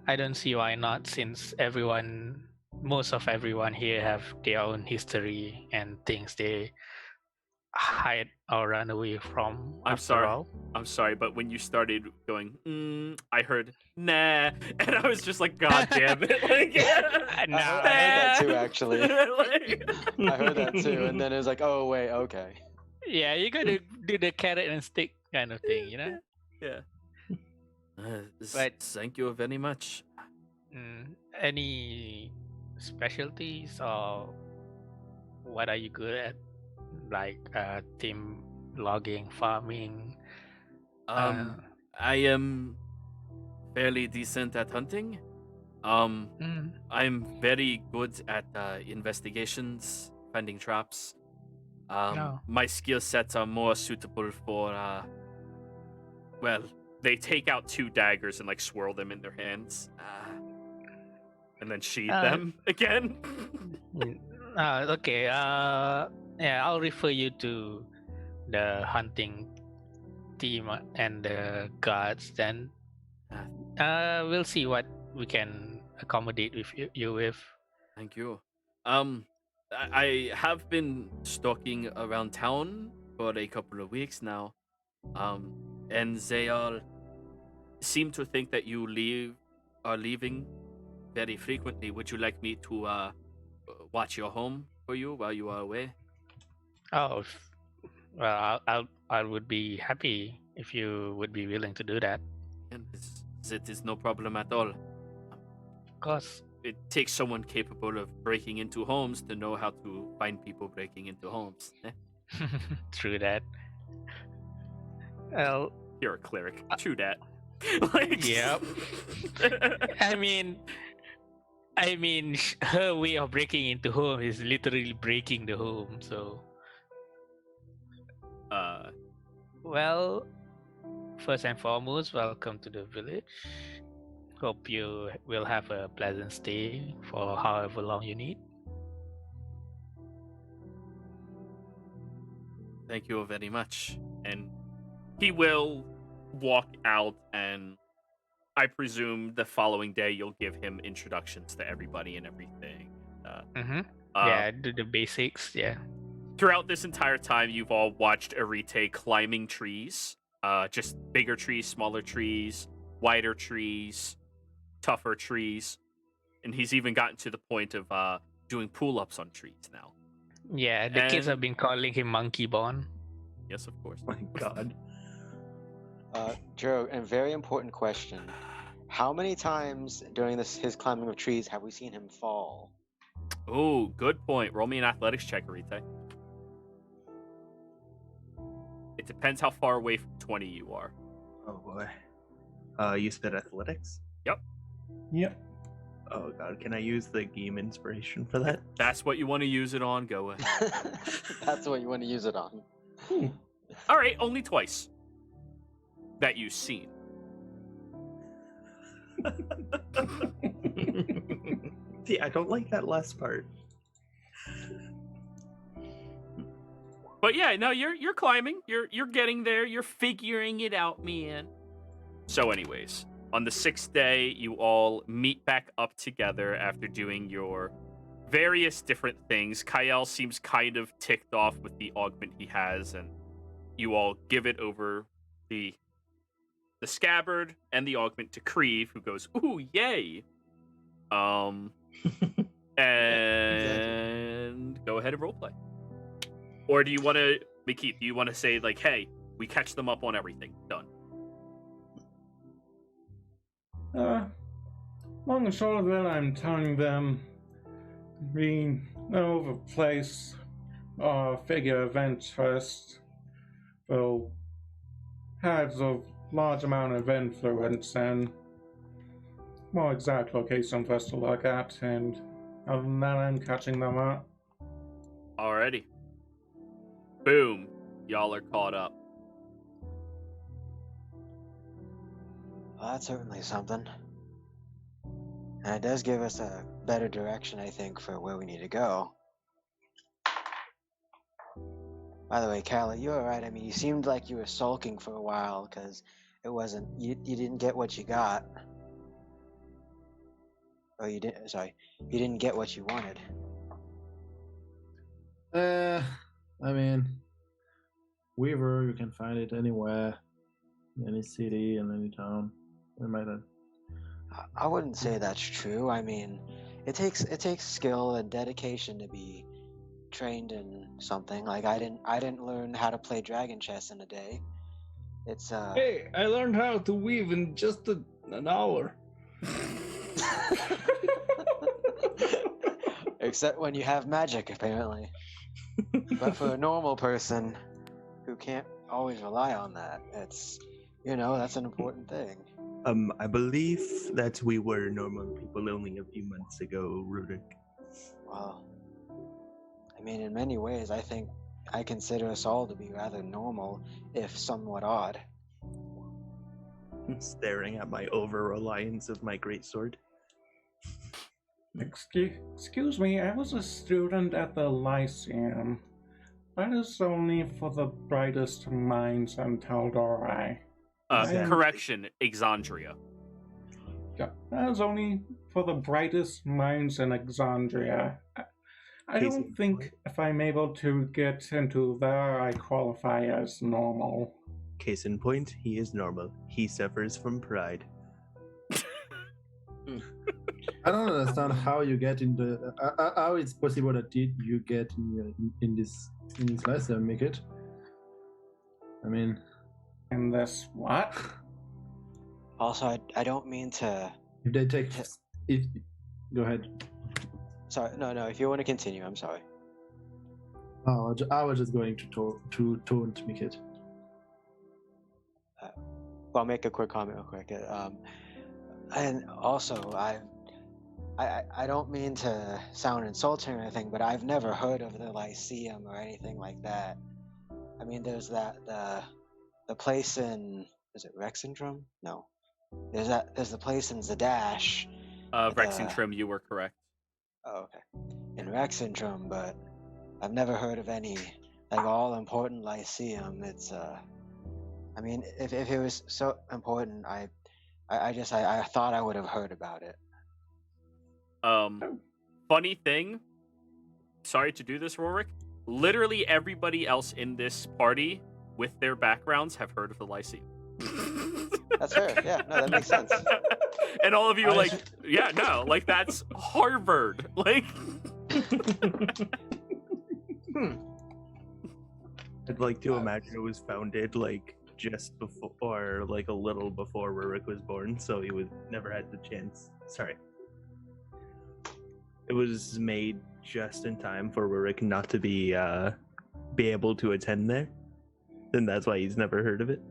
I don't see why not, since most of everyone here have their own history and things they hide or run away from. I'm sorry, but when you started going, I heard nah, and I was just like, God damn it! Like, No, I heard that too, actually. Like- I heard that too, and then it was like, oh wait, okay. yeah, you gotta do the carrot and stick kind of thing, you know? Yeah. But- Thank you very much. Any specialties or what are you good at? Like team logging, farming? I am fairly decent at hunting. I'm very good at investigations, finding traps. No. My skill sets are more suitable for well, they take out 2 daggers and like swirl them in their hands. And then sheathe them again. Okay. Yeah, I'll refer you to the hunting team and the guards. Then, we'll see what we can accommodate with you with. Thank you. I have been stalking around town for a couple of weeks now. And they all seem to think that you are leaving very frequently. Would you like me to watch your home for you while you are away? Oh, well, I would be happy if you would be willing to do that. And it is no problem at all. Of course. It takes someone capable of breaking into homes to know how to find people breaking into homes. True that. Well, You're a cleric. True that. Like, yep. I mean, her way of breaking into home is literally breaking the home. So, well, first and foremost, welcome to the village. Hope you will have a pleasant stay for however long you need. Thank you very much. And he will walk out, and I presume the following day you'll give him introductions to everybody and everything. Yeah, the basics. Yeah. Throughout this entire time, you've all watched Arite climbing trees. Just bigger trees, smaller trees, wider trees, tougher trees. And he's even gotten to the point of doing pull-ups on trees now. Yeah, the kids have been calling him Monkey Bone. Yes, of course. My God. Joe, a very important question. How many times during his climbing of trees have we seen him fall? Oh, good point. Roll me an athletics check, Arite. It depends how far away from 20 you are. Oh boy. You said athletics? Yep. Yep. Oh god, can I use the game inspiration for that? That's what you want to use it on. Go ahead. That's what you want to use it on. All right, only twice that you've seen. See, I don't like that last part. But yeah, no, you're climbing. You're getting there. You're figuring it out, man. So, anyways, on the 6th day, you all meet back up together after doing your various different things. Kyle seems kind of ticked off with the augment he has, and you all give it over the scabbard and the augment to Creve, who goes, "Ooh, yay!" And go ahead and roleplay. Or do you want to, Makith, do you want to say, like, hey, we catch them up on everything? Done. Long and short of it, I'm telling them we know of a place or figure of interest will has a large amount of influence and more exact location for us to look at, and other than that, I'm catching them up. Alrighty. Boom. Y'all are caught up. Well, that's certainly something. And it does give us a better direction, I think, for where we need to go. By the way, Callie, you were right. I mean, you seemed like you were sulking for a while because it wasn't, you didn't get what you got. Oh, you didn't, sorry. You didn't get what you wanted. I mean, Weaver, you can find it anywhere, in any city, in any town. It might have. I wouldn't say that's true. I mean, it takes skill and dedication to be trained in something. Like I didn't learn how to play dragon chess in a day. It's Hey, I learned how to weave in just an hour. Except when you have magic, apparently. But for a normal person who can't always rely on that, it's, that's an important thing. I believe that we were normal people only a few months ago, Rurik. Well, I mean, in many ways, I think I consider us all to be rather normal, if somewhat odd. Staring at my over-reliance of my greatsword. Excuse me, I was a student at the Lyceum. That is only for the brightest minds in Tal'Dorei. Correction, Exandria. Yeah, that is only for the brightest minds in Exandria. I don't think if I'm able to get into there, I qualify as normal. Case in point, he is normal. He suffers from pride. I don't understand how you get in the. How it's possible that you get in this lesson, make it. I mean. In this what? Also, I don't mean to. If they take. Go ahead. Sorry, no. If you want to continue, I'm sorry. Oh, I was just going to taunt make it. Well, I'll make a quick comment real quick. And also, I don't mean to sound insulting or anything, but I've never heard of the Lyceum or anything like that. I mean, there's the place in, is it Rexendrum? No. There's the place in Zadash. Rexentrum, you were correct. Oh, okay. In Rexendrum, but I've never heard of any, all-important Lyceum. It's, I mean, if it was so important, I thought I would have heard about it. Funny thing, sorry to do this, Rorik. Literally everybody else in this party with their backgrounds have heard of the Lyceum. That's fair. Yeah, no, that makes sense. And all of you are like, yeah, no, like that's Harvard. Like I'd like to imagine it was founded like just before, or like a little before Rurik was born, so he would never had the chance. Sorry. It was made just in time for Rurik not to be able to attend there, and that's why he's never heard of it.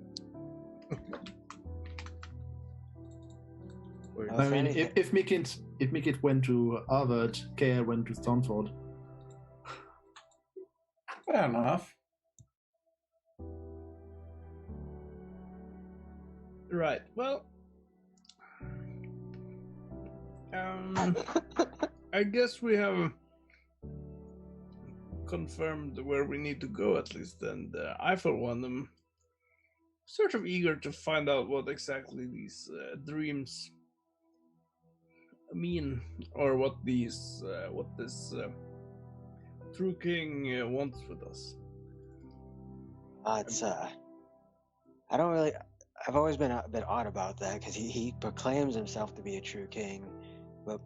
I mean, if Mikit went to Harvard, Kaya went to Stanford. Fair enough. Right. Well, I guess we have confirmed where we need to go at least, and I, for one, am sort of eager to find out what exactly these dreams mean, or what this True King wants with us. I've always been a bit odd about that, because he proclaims himself to be a true king, but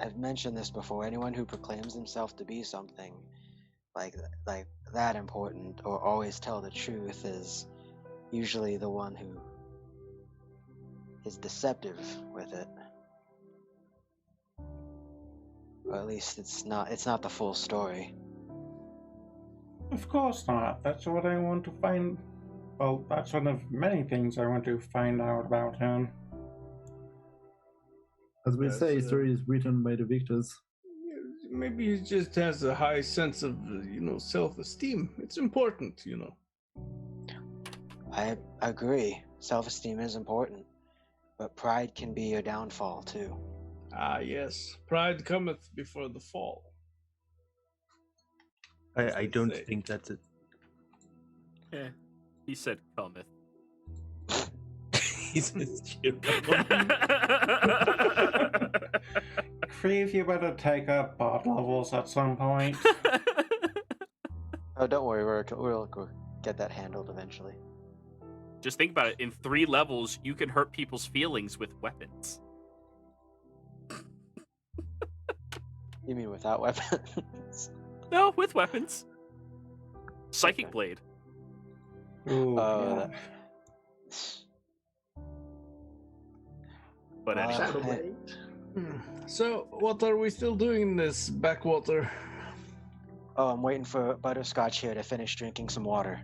I've mentioned this before. Anyone who proclaims himself to be something like that important, or always tell the truth, is usually the one who is deceptive with it. Or at least it's not the full story. Of course not. That's what I want to find. Well, that's one of many things I want to find out about him. As we say, history is written by the victors. Maybe he just has a high sense of, self-esteem. It's important, I agree. Self-esteem is important, but pride can be your downfall too. Ah, yes. Pride cometh before the fall. I don't think that's it. Yeah. He said cometh. He's a Creve, you better take up bot levels at some point. Oh, don't worry, we'll get that handled eventually. Just think about it. In 3 levels, you can hurt people's feelings with weapons. You mean without weapons? No, with weapons. Psychic Blade. Ooh, Yeah. But anyway. Shadow Blade. So, what are we still doing in this backwater? Oh, I'm waiting for Butterscotch here to finish drinking some water.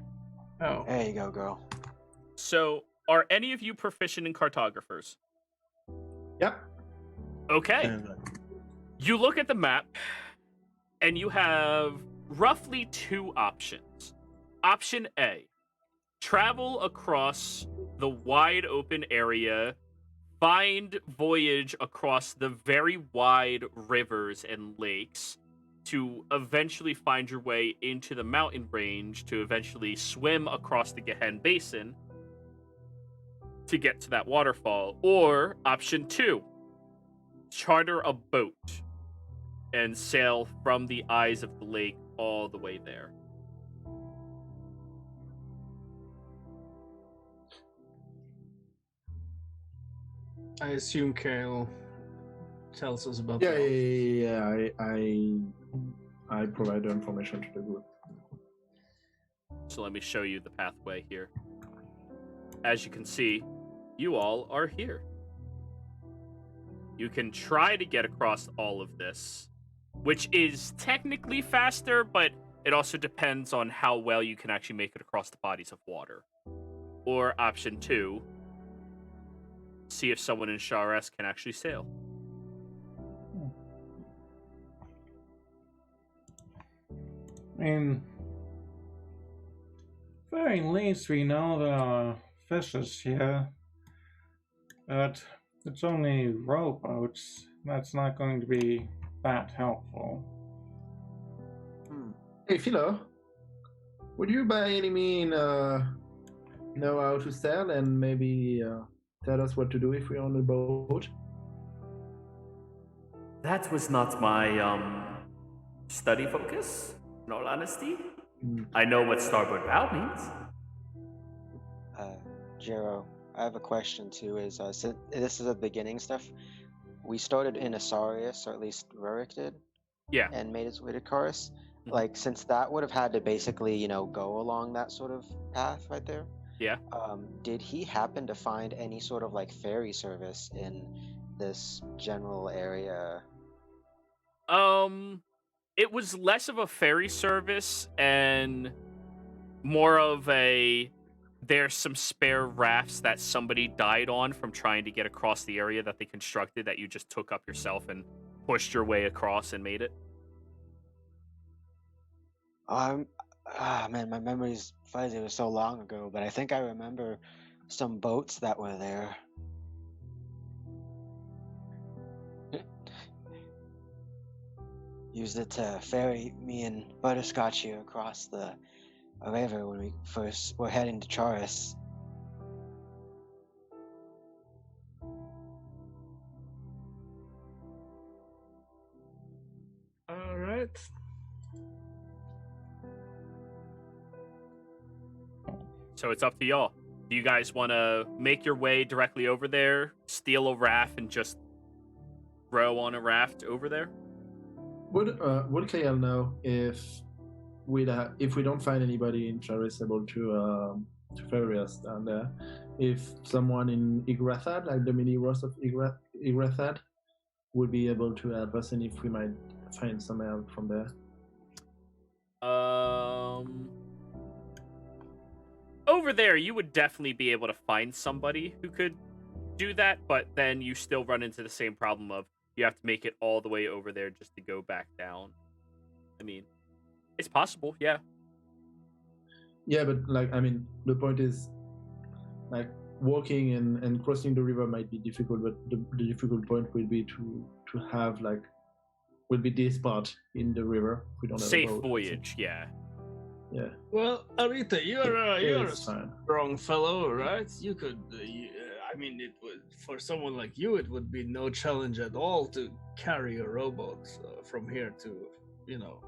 Oh. There you go, girl. So, are any of you proficient in cartographers? Yep. Okay. You look at the map, and you have roughly 2 options. Option A, travel across the wide open area, find voyage across the very wide rivers and lakes to eventually find your way into the mountain range, to eventually swim across the Gehen Basin to get to that waterfall. Or option 2, charter a boat and sail from the eyes of the lake all the way there. I assume Kale tells us about Yeah, that. I provide the information to the group. So let me show you the pathway here. As you can see, you all are here. You can try to get across all of this, which is technically faster, but it also depends on how well you can actually make it across the bodies of water. Or option 2, see if someone in Shar-S can actually sail. I mean, very least we know there are fishes here, but it's only rowboats. That's not going to be that helpful. Hey, Philo, would you by any mean know how to sail and maybe tell us what to do if we're on a boat? That was not my study focus, in all honesty. Mm. I know what starboard bow means. Jiro, I have a question too. Since this is the beginning stuff, we started in Asarius, or at least Rurik did, Yeah. and made its way to Chorus. Mhm. Like, since that would have had to basically, go along that sort of path right there. Yeah. Did he happen to find any sort of like ferry service in this general area? It was less of a ferry service and more of there's some spare rafts that somebody died on from trying to get across the area that they constructed that you just took up yourself and pushed your way across and made it. Man, my memory's fuzzy. It was so long ago, but I think I remember some boats that were there. Used it to ferry me and Butterscotch here across the river when we first were heading to Charis. All right. So it's up to y'all. Do you guys want to make your way directly over there, steal a raft, and just row on a raft over there? Would KL know if we don't find anybody in Charis able to ferry us down there? If someone in Igrathad, like the mini Ross of Igrathad, would be able to help us, and if we might find some help from there. Over there, you would definitely be able to find somebody who could do that, but then you still run into the same problem of you have to make it all the way over there just to go back down. I mean, it's possible, yeah. Yeah, but the point is, walking and crossing the river might be difficult, but the difficult point will be to have will be this part in the river. If we don't have a safe boat, voyage, yeah. Yeah. Well, Arita, you're a fine. strong fellow, right? You could. It would, for someone like you, it would be no challenge at all to carry a rowboat from here to,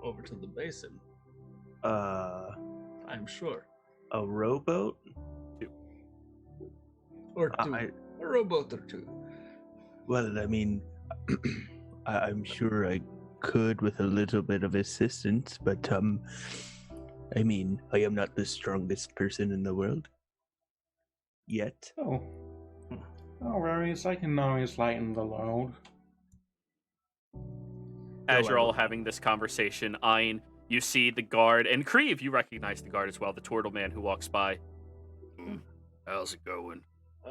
over to the basin. I'm sure. A rowboat? Or two. A rowboat or two. Well, I'm sure I could with a little bit of assistance, but I am not the strongest person in the world. Yet. Oh. No worries, I can always lighten the load. As you're all having this conversation, Ein, you see the guard, and Krieve, you recognize the guard as well, the turtle man who walks by. How's it going?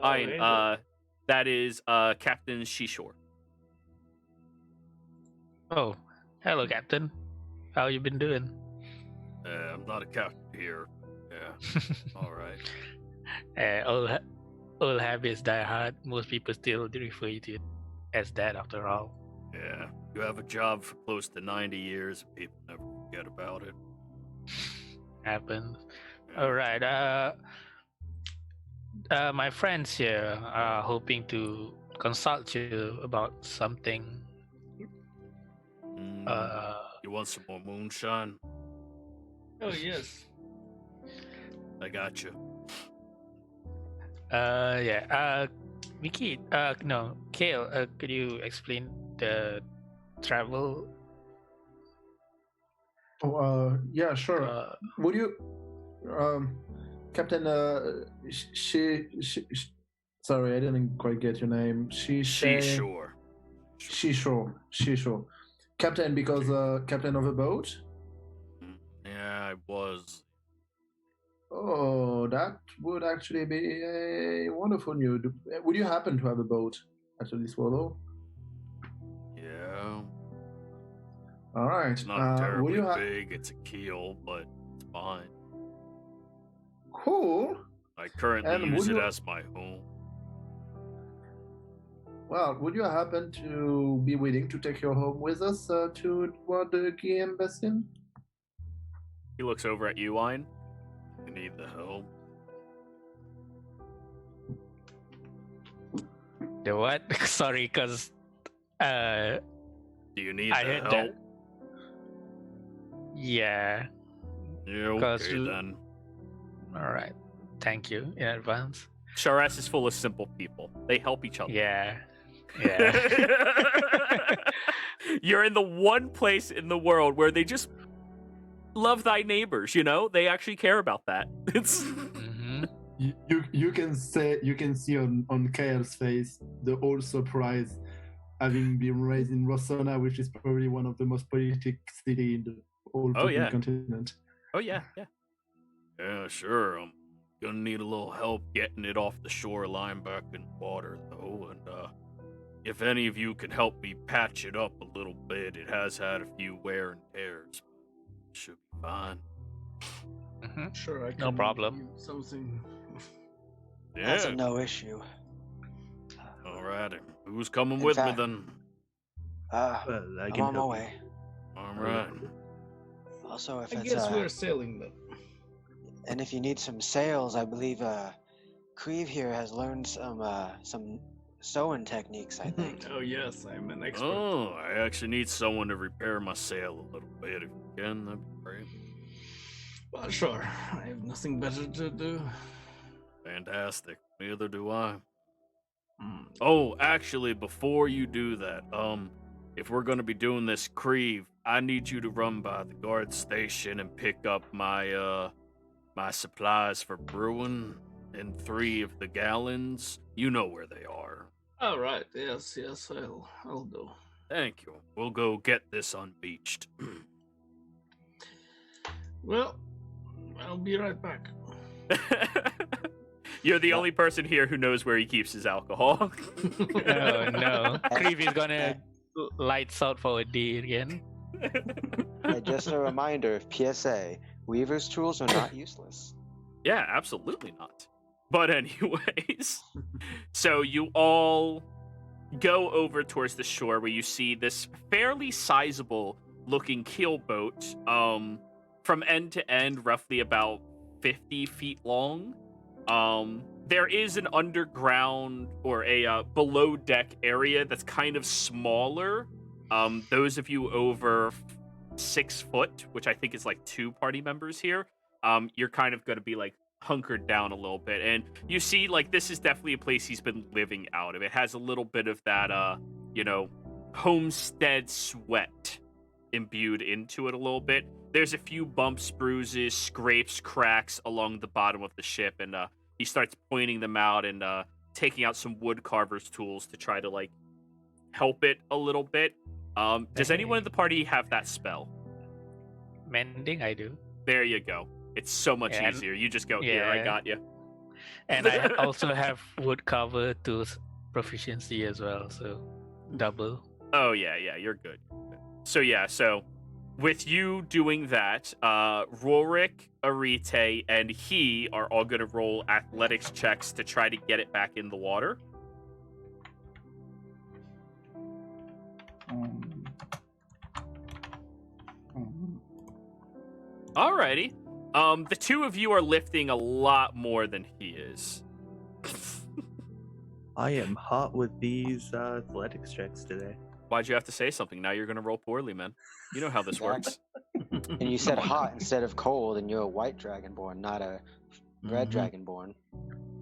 Ein, that is Captain Shishore. Oh, hello, Captain. How you been doing? I'm not a captain here. Yeah, all right. Old habits die hard. Most people still refer to it as that after all. Yeah, you have a job for close to 90 years and people never forget about it. Happens. Yeah. All right. My friends here are hoping to consult you about something. You want some more moonshine? Oh, yes. I got you. Yeah. Mickey, no, Kale, could you explain the travel? Oh, yeah, sure. Would you, Captain? Sorry, I didn't quite get your name. Shishore. Shishore. Captain, because captain of a boat. Yeah, I was. Oh, that would actually be a wonderful news. Would you happen to have a boat at this swallow? Yeah. All right. It's not terribly big. It's a keel, but it's fine. Cool. I currently use it as my home. Well, would you happen to be willing to take your home with us to the Guillaume Basin? He looks over at you, Ein. You need the help. The what? Sorry, because Do you need I the heard help? that. Yeah. Yeah, 'Cause okay l- then. All right. Thank you in advance. Sharas is full of simple people. They help each other. Yeah. Yeah. You're in the one place in the world where they just love thy neighbors, you know? They actually care about that. It's hmm You can see on Kael's face the whole surprise, having been raised in Rossona, which is probably one of the most politic city in the whole Oh, fucking yeah. continent. Oh yeah. Yeah, sure. I'm gonna need a little help getting it off the shoreline back in the water though, and if any of you could help me patch it up a little bit, it has had a few wear and tears. Should be fine. Sure, I can No problem. use something. That's Yeah. a no issue. Alrighty. Who's coming In with fact- me then? Well, I I'm can on my help you. way. Alright. Also, if I it's guess we're sailing then. and if you need some sails, I believe Creve here has learned some sewing techniques. I think. Oh yes, I'm an expert. Oh, I actually need someone to repair my sail a little bit. If you can, that'd be great. Well, sure. I have nothing better to do. Fantastic. Neither do I. Hmm. Oh, actually, before you do that, if we're gonna be doing this Creve, I need you to run by the guard station and pick up my my supplies for brewing in 3 of the gallons. You know where they are. All right. Yes. I'll do. Thank you. We'll go get this unbeached. Well, I'll be right back. You're the only person here who knows where he keeps his alcohol. Oh no. Creve is gonna lights out for a day again. And just a reminder of PSA: Weaver's tools are not useless. Yeah, absolutely not. But anyways, so you all go over towards the shore where you see this fairly sizable looking keelboat, from end to end, roughly about 50 feet long. There is an underground or a below deck area that's kind of smaller. Those of you over 6 foot, which I think is like 2 party members here, you're kind of going to be like hunkered down a little bit. And you see, like, this is definitely a place he's been living out of. It has a little bit of that, homestead sweat imbued into it a little bit. There's a few bumps, bruises, scrapes, cracks along the bottom of the ship, and he starts pointing them out and taking out some wood carver's tools to try to like help it a little bit. Does anyone in the party have that spell? Mending, I do. There you go. It's so much And- easier. You just go, here, I yeah. got you. And I also have wood cover to proficiency as well, so double. Oh, yeah, you're good. So with you doing that, Rorik, Arite, and he are all going to roll athletics checks to try to get it back in the water. Alrighty. The 2 of you are lifting a lot more than he is. I am hot with these athletics checks today. Why'd you have to say something? Now you're going to roll poorly, man. You know how this works. And you said hot instead of cold, and you're a white dragonborn, not a red dragonborn.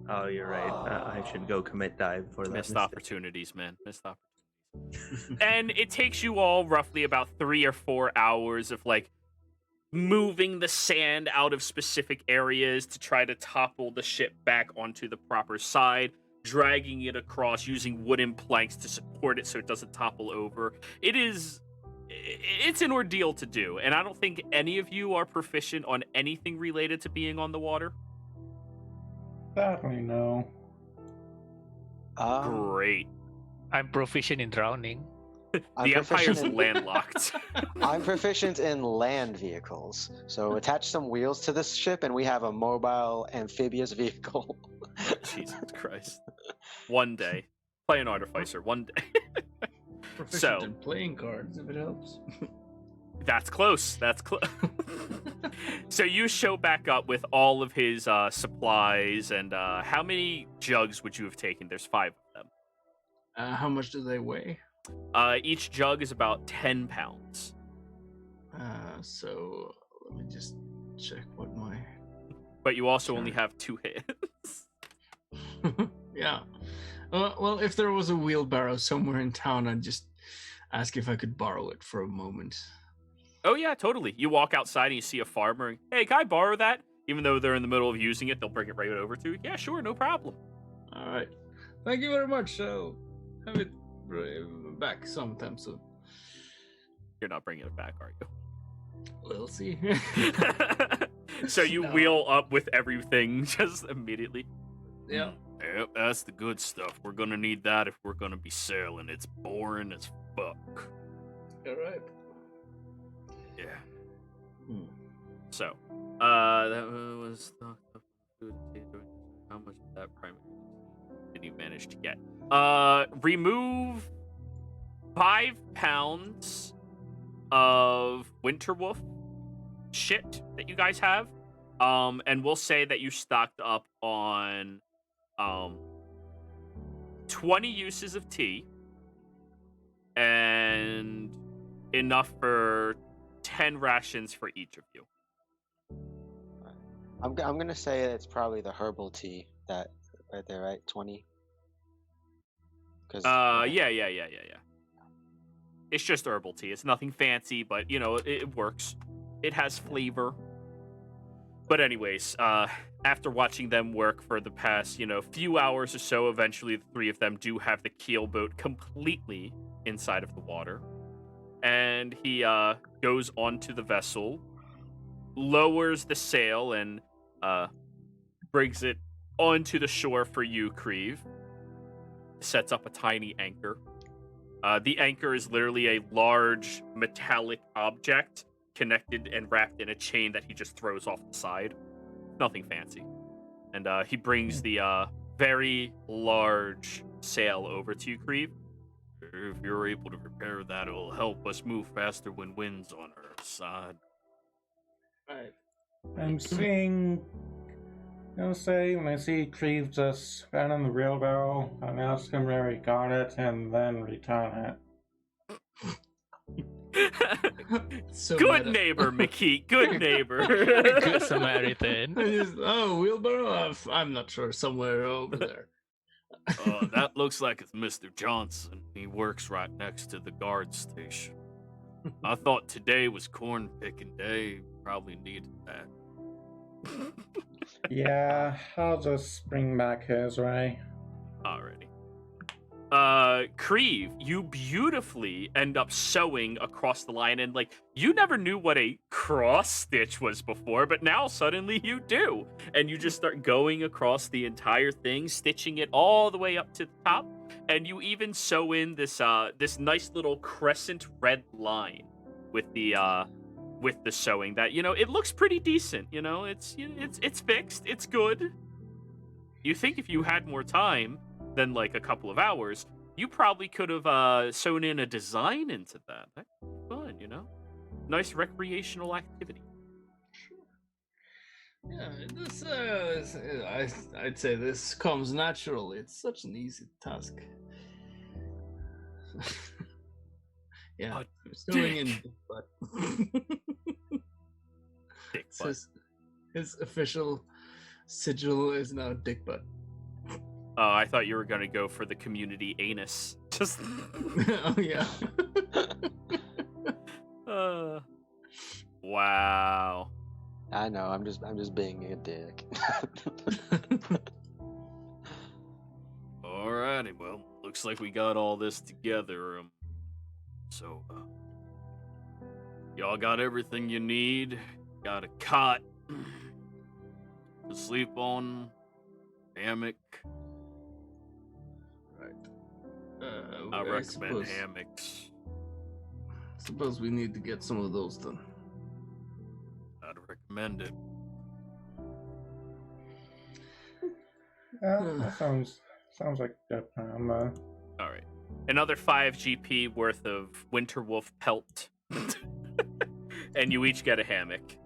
Oh, you're right. I should go commit dive for that. Missed mistake. opportunities, man. Missed opportunities. And it takes you all roughly about 3 or 4 hours of like moving the sand out of specific areas to try to topple the ship back onto the proper side, dragging it across using wooden planks to support it so it doesn't topple over. It's an ordeal to do, and I don't think any of you are proficient on anything related to being on the water. Sadly, no. Great. I'm proficient in drowning. The Empire's in, landlocked. I'm proficient in land vehicles. So attach some wheels to this ship, and we have a mobile amphibious vehicle. Jesus Christ. One day. Play an artificer, one day. Proficient So- in playing cards, if it helps. That's close. So you show back up with all of his supplies, and how many jugs would you have taken? There's 5 of them. How much do they weigh? Each jug is about 10 pounds. So let me just check what my. But you also only have 2 hands. Yeah. Well, if there was a wheelbarrow somewhere in town, I'd just ask if I could borrow it for a moment. Oh yeah, totally. You walk outside and you see a farmer. Hey, can I borrow that? Even though they're in the middle of using it, they'll bring it right over to you. Yeah, sure, no problem. All right. Thank you very much. I'll have it back sometime soon. You're not bringing it back, are you? We'll see. So you No. wheel up with everything just immediately. Yeah. Yep, that's the good stuff. We're gonna need that if we're gonna be sailing. It's boring as fuck. All right. Yeah. So, that was how much of that primary did you manage to get? Remove 5 pounds of Winterwolf shit that you guys have. And we'll say that you stocked up on 20 uses of tea and enough for 10 rations for each of you. I'm gonna say it's probably the herbal tea that right there, right? 20. Yeah. It's just herbal tea. It's nothing fancy, but it works. It has flavor. But anyways, after watching them work for the past, few hours or so, eventually the 3 of them do have the keel boat completely inside of the water. And he goes onto the vessel, lowers the sail, and brings it onto the shore for you, Creve. Sets up a tiny anchor. The anchor is literally a large metallic object connected and wrapped in a chain that he just throws off the side. Nothing fancy. And he brings the very large sail over to you, Creve. If you're able to repair that, it'll help us move faster when wind's on our side. Right. I'm seeing. I'll say when I see Creve just stand on the wheelbarrow, I'll ask him where he got it and then return it. So Good meta. neighbor, McKee. Good neighbor. Good Samaritan. Wheelbarrow? I'm not sure. Somewhere over there. That looks like it's Mr. Johnson. He works right next to the guard station. I thought today was corn picking day. Probably needed that. Yeah, I'll just bring back his way. Alrighty. Creve, you beautifully end up sewing across the line, and you never knew what a cross stitch was before, but now suddenly you do. And you just start going across the entire thing, stitching it all the way up to the top, and you even sew in this nice little crescent red line with the sewing that it looks pretty decent. It's fixed, it's good. You think if you had more time than a couple of hours, you probably could have sewn in a design into that. That'd be fun, nice recreational activity. Yeah, this I'd say this comes naturally. It's such an easy task. Yeah, sewing in dick butt. Dick butt. His official sigil is now dick butt. Oh, I thought you were gonna go for the community anus. Just. Oh yeah. Wow. I know. I'm just being a dick. Alrighty, well, looks like we got all this together. So, y'all got everything you need. Got a cot to sleep on, hammock. I recommend hammocks. Suppose we need to get some of those done. I'd recommend it. Yeah, that sounds like a good plan. All right. Another 5 GP worth of Winterwolf pelt. And you each get a hammock.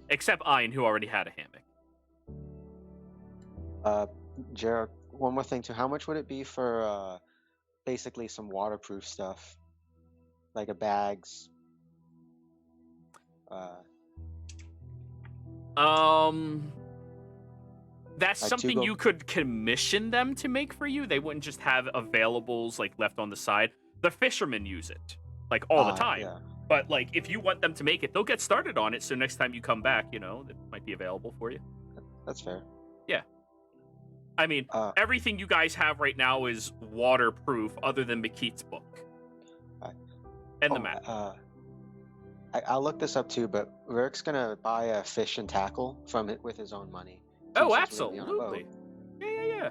Except Ein, who already had a hammock. Jared, one more thing too. How much would it be for basically some waterproof stuff, like a bags. That's Like something Tugo- you could commission them to make for you. They wouldn't just have availables like left on the side. The fishermen use it like all the time. Yeah. But like if you want them to make it, they'll get started on it. So next time you come back, it might be available for you. That's fair. I mean, everything you guys have right now is waterproof, other than McKeith's book and the map. I'll look this up too, but Rick's gonna buy a fish and tackle from it with his own money. Oh, since we'll be on a boat. absolutely. Yeah.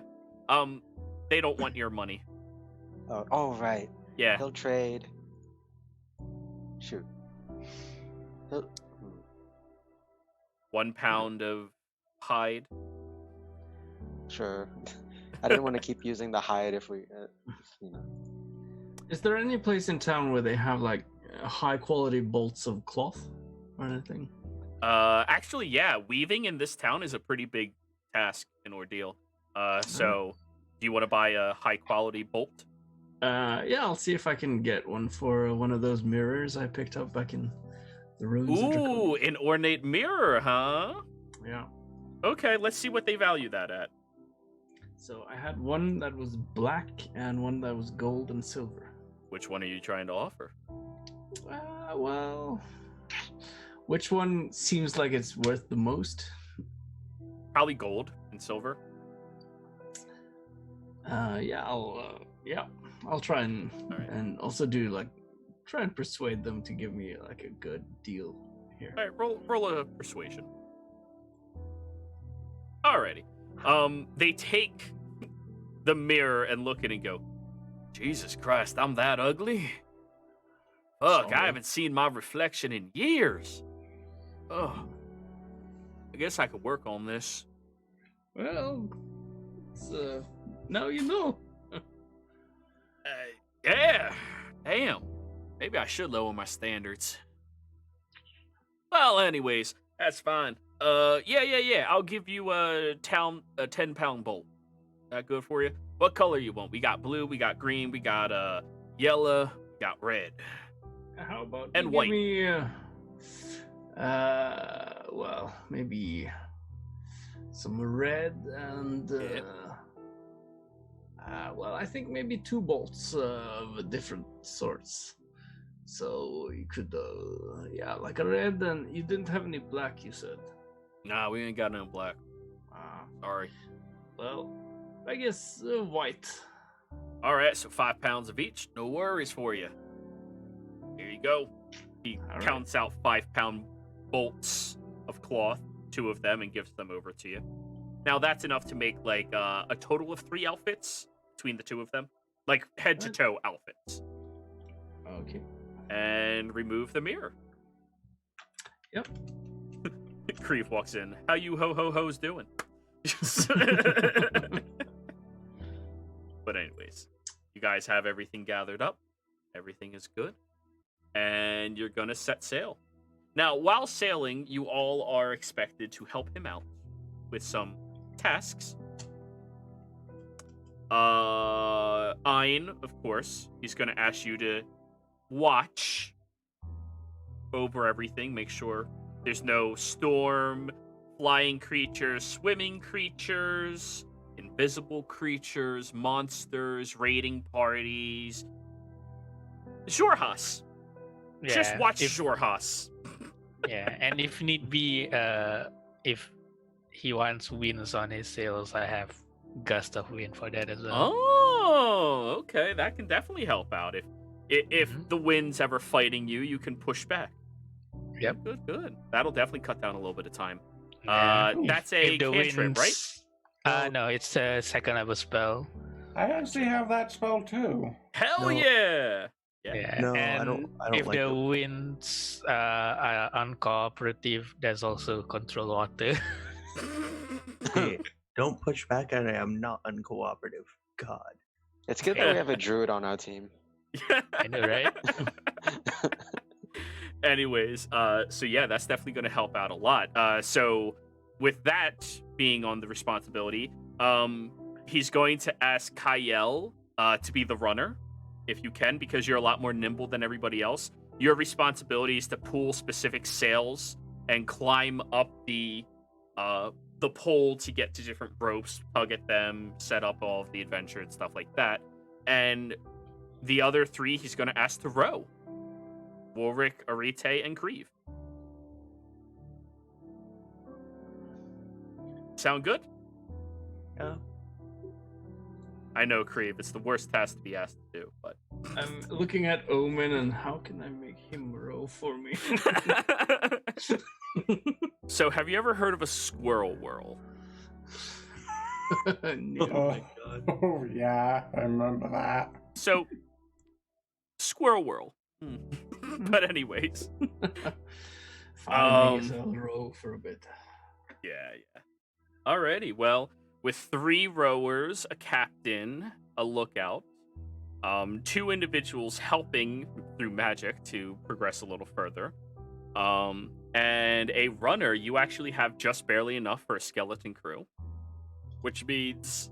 They don't want your money. Oh, right. Yeah. He'll trade. Shoot. 1 pound of hide. Sure. I didn't want to keep using the hide if we, Is there any place in town where they have like high quality bolts of cloth or anything? Actually, yeah. Weaving in this town is a pretty big task and ordeal. So, do you want to buy a high quality bolt? Yeah, I'll see if I can get one for one of those mirrors I picked up back in the ruins. of Draconia. Ooh, an ornate mirror, huh? Yeah. Okay, let's see what they value that at. So I had one that was black and one that was gold and silver. Which one are you trying to offer? Well, which one seems like it's worth the most? Probably gold and silver. I'll try and and also do try and persuade them to give me a good deal here. All right, roll a persuasion. Alrighty. They take the mirror and look at it and go, Jesus Christ, I'm that ugly? Fuck, Sorry. I haven't seen my reflection in years. Oh, I guess I could work on this. Well, it's, now you know. Yeah, damn. Maybe I should lower my standards. Well, anyways, that's fine. Yeah. I'll give you a 10-pound bolt. That good for you? What color you want? We got blue, we got green, we got yellow, we got red. How about And you white. Give me, well, maybe some red and well, I think maybe 2 bolts of different sorts. So you could, like a red, and you didn't have any black, you said. Nah, we ain't got no black. Sorry. Well, I guess white. All right, so 5 pounds of each. No worries for you. Here you go. He All right. counts out 5-pound bolts of cloth, 2 of them, and gives them over to you. Now that's enough to make a total of 3 outfits between the 2 of them, like head to toe outfits. Okay. And remove the mirror. Yep. Creve walks in. How you ho-ho-hos doing? But anyways, you guys have everything gathered up. Everything is good. And you're going to set sail. Now, while sailing, you all are expected to help him out with some tasks. Ein, of course, he's going to ask you to watch over everything. Make sure there's no storm, flying creatures, swimming creatures, invisible creatures, monsters, raiding parties. Jorhas. Just watch Jorhas. Yeah, and if need be, if he wants winds on his sails, I have gust of wind for that as well. Oh, okay. That can definitely help out. If the wind's ever fighting you, you can push back. Yep. Good. That'll definitely cut down a little bit of time. Yeah. That's a If the cantrip, right? winds- no, it's a second level spell. I actually have that spell too. Hell No. yeah! Yeah. No, and I don't if like the it. winds are uncooperative, there's also control water. Hey, don't push back on it. I'm not uncooperative. God. It's good that we have a druid on our team. I know, right? Anyways, so yeah, that's definitely going to help out a lot. So with that being on the responsibility, he's going to ask Kyle to be the runner, if you can, because you're a lot more nimble than everybody else. Your responsibility is to pull specific sails and climb up the pole to get to different ropes, tug at them, set up all of the adventure and stuff like that. And the other three, he's going to ask to row. Warwick, Arite, and Grieve. Sound good? Yeah. I know, Creve, it's the worst task to be asked to do, but... I'm looking at Omen and how can I make him row for me? So, have you ever heard of a squirrel whirl? Oh my god. Oh, yeah, I remember that. So, squirrel whirl. But anyways. Fine, I'll row for a bit. Yeah. Alrighty, well, with 3 rowers, a captain, a lookout, 2 individuals helping through magic to progress a little further, and a runner, you actually have just barely enough for a skeleton crew, which means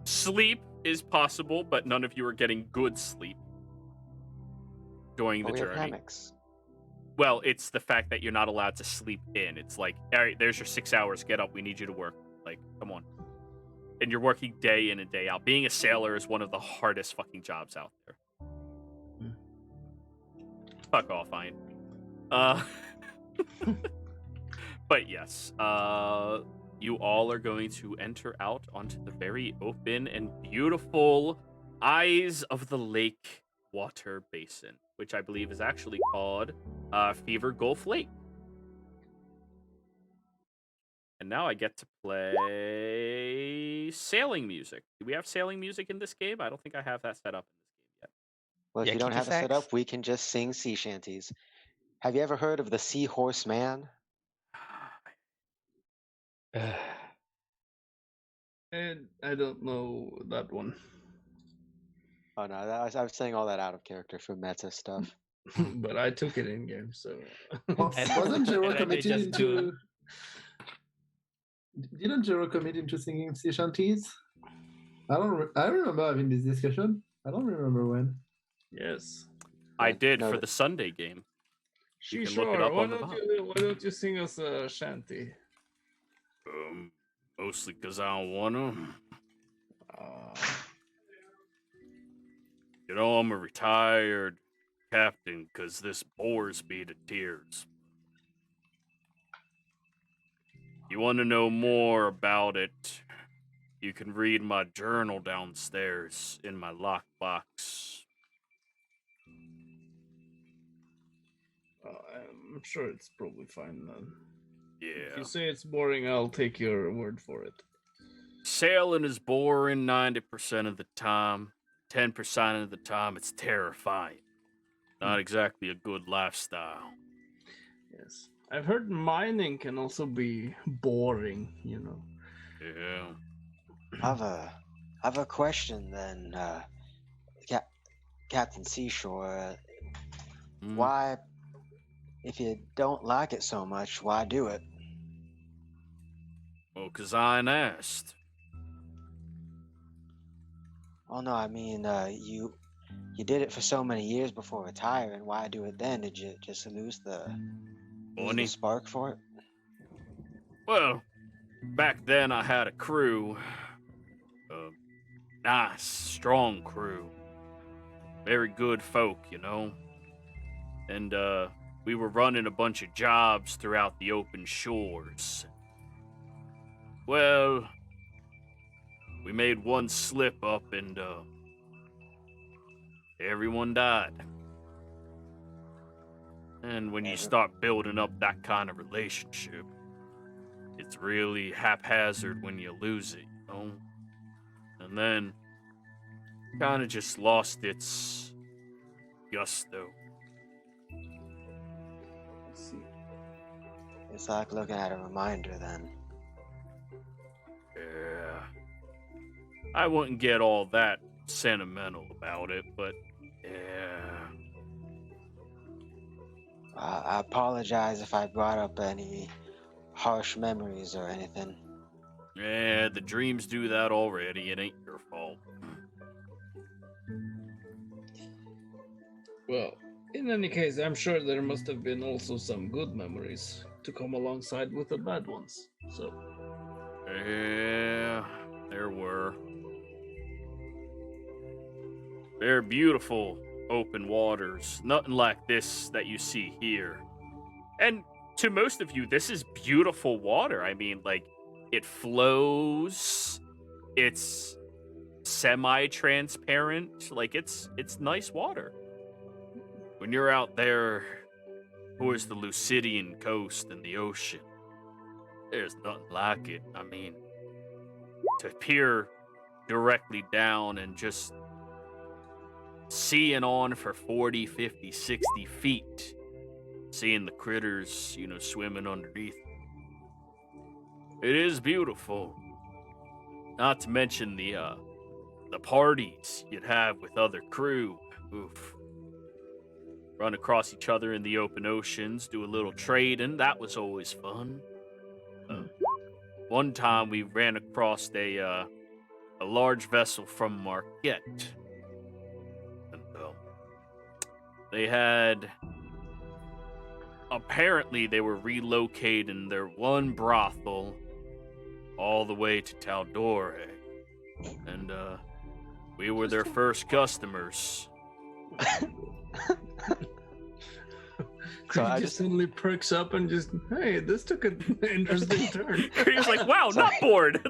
sleep is possible, but none of you are getting good sleep during the journey. Hammocks. Well, it's the fact that you're not allowed to sleep in. It's like, all right, there's your 6 hours. Get up. We need you to work. Like, come on. And you're working day in and day out. Being a sailor is one of the hardest fucking jobs out there. Fuck off, Ian. But yes, you all are going to enter out onto the very open and beautiful Eyes of the Lake water basin, which I believe is actually called Fever Gulf Lake. And now I get to play sailing music. Do we have sailing music in this game? I don't think I have that set up in this game yet. Well, if Yeah, you don't keep have it it set sax. up, we can just sing sea shanties. Have you ever heard of the Seahorse Man? And I don't know that one. Oh no, I was saying all that out of character for meta stuff. But I took it in game, so. Wasn't Jero and they committed just do- into... Didn't Jero commit into singing sea shanties? I remember having this discussion. I don't remember when. Yes. I did No, for the Sunday game. You can look it Sure. up Why on the don't bot. why don't you sing us a shanty? Mostly because I don't want to. You know, I'm a retired captain because this bores me to tears. You want to know more about it? You can read my journal downstairs in my lockbox. I'm sure it's probably fine then. If Yeah. you say it's boring, I'll take your word for it. Sailing is boring 90% of the time. 10% of the time, it's terrifying. Not exactly a good lifestyle. Yes. I've heard mining can also be boring, you know. Yeah. I've a question then, Captain Seashore. Why, if you don't like it so much, why do it? Well, 'cause I ain't asked. Oh no, I mean, you did it for so many years before retiring. Why do it then? Did you just lose the Money? spark for it? Well, back then I had a crew. A nice, strong crew. Very good folk, you know. And, we were running a bunch of jobs throughout the open shores. Well, we made one slip up and, everyone died. And when you start building up that kind of relationship, it's really haphazard when you lose it, you know? And then, kind of just lost its gusto. Let's see. It's like looking at a reminder then. Yeah. I wouldn't get all that sentimental about it, but yeah. I apologize if I brought up any harsh memories or anything. Yeah, the dreams do that already. It ain't your fault. Well, in any case, I'm sure there must have been also some good memories to come alongside with the bad ones. So, Yeah, there were. They're beautiful open waters. Nothing like this that you see here. And to most of you, this is beautiful water. I mean, like, it flows. It's semi-transparent. Like, it's nice water. When you're out there towards the Lucidian coast and the ocean, there's nothing like it. I mean, to peer directly down and just seeing on for 40, 50, 60 feet, seeing the critters, swimming underneath. It is beautiful. Not to mention the parties you'd have with other crew. Oof. Run across each other in the open oceans, do a little trading. That was always fun. One time we ran across a large vessel from Marquette. And they had... Apparently they were relocating their one brothel all the way to Tal'Dorei. And we were their first customers. So I just suddenly perks up and just, hey, this took an interesting turn. He was like, wow, not bored.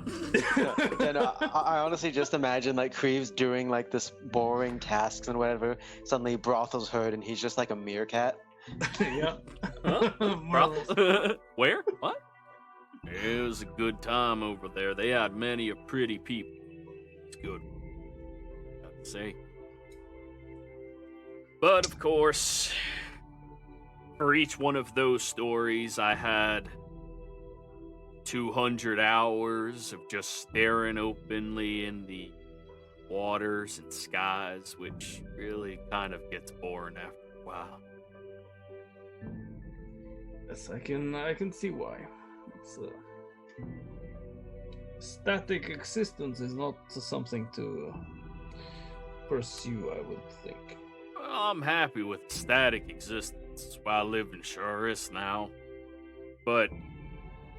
Then I honestly just imagine like Creeves doing like this boring tasks and whatever. Suddenly brothel's heard and he's just like a meerkat. Yeah. Where? What? It was a good time over there. They had many a pretty people. It's good. Got to say. But of course, for each one of those stories, I had 200 hours of just staring openly in the waters and skies, which really kind of gets boring after a while. Yes, I can see why. It's static existence is not something to pursue, I would think. Well, I'm happy with static existence. That's why I live in Sharis now. But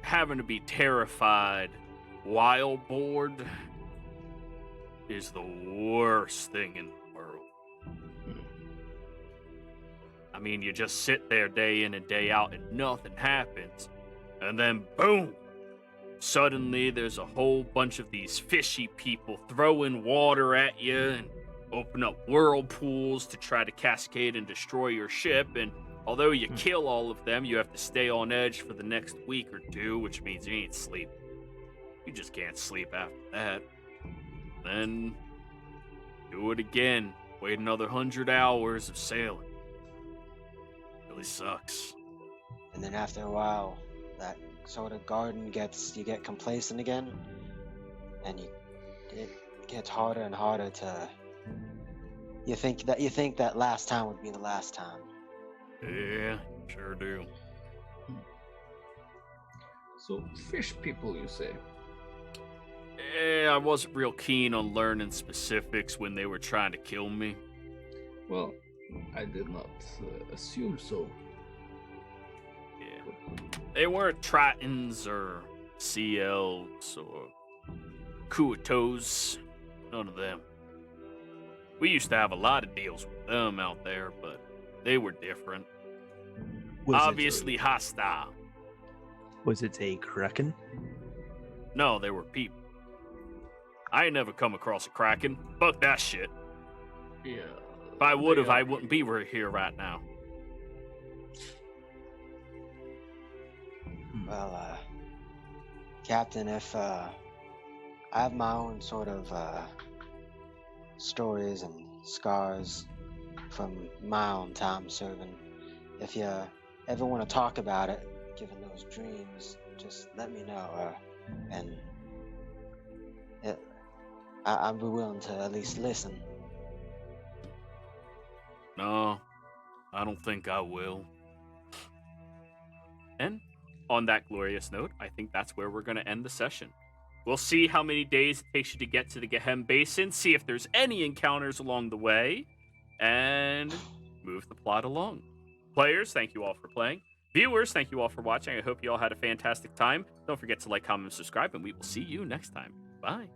having to be terrified while bored is the worst thing in the world. I mean, you just sit there day in and day out and nothing happens. And then, boom! Suddenly, there's a whole bunch of these fishy people throwing water at you and open up whirlpools to try to cascade and destroy your ship. And although you kill all of them, you have to stay on edge for the next week or two, which means you ain't sleeping. You just can't sleep after that. Then, do it again. Wait another 100 hours of sailing. Really sucks. And then after a while, that sort of garden you get complacent again, and it gets harder and harder to. You think that last time would be the last time. Yeah, sure do. So, fish people, you say? I wasn't real keen on learning specifics when they were trying to kill me. Well, I did not assume so. Yeah. They weren't Tritons or Sea Elves or Kuatos. None of them. We used to have a lot of deals with them out there, but they were different. Obviously hostile. Was it a kraken? No, they were people. I ain't never come across a kraken. Fuck that shit. Yeah. If I would have, I wouldn't be here right now. Well, Captain, if I have my own sort of stories and scars from my own time serving. If you ever want to talk about it, given those dreams, just let me know, and I'd be willing to at least listen. No, I don't think I will. And on that glorious note, I think that's where we're going to end the session. We'll see how many days it takes you to get to the Gehem Basin, see if there's any encounters along the way, and move the plot along. Players, thank you all for playing. Viewers, thank you all for watching. I hope you all had a fantastic time. Don't forget to like, comment, and subscribe, and we will see you next time. Bye.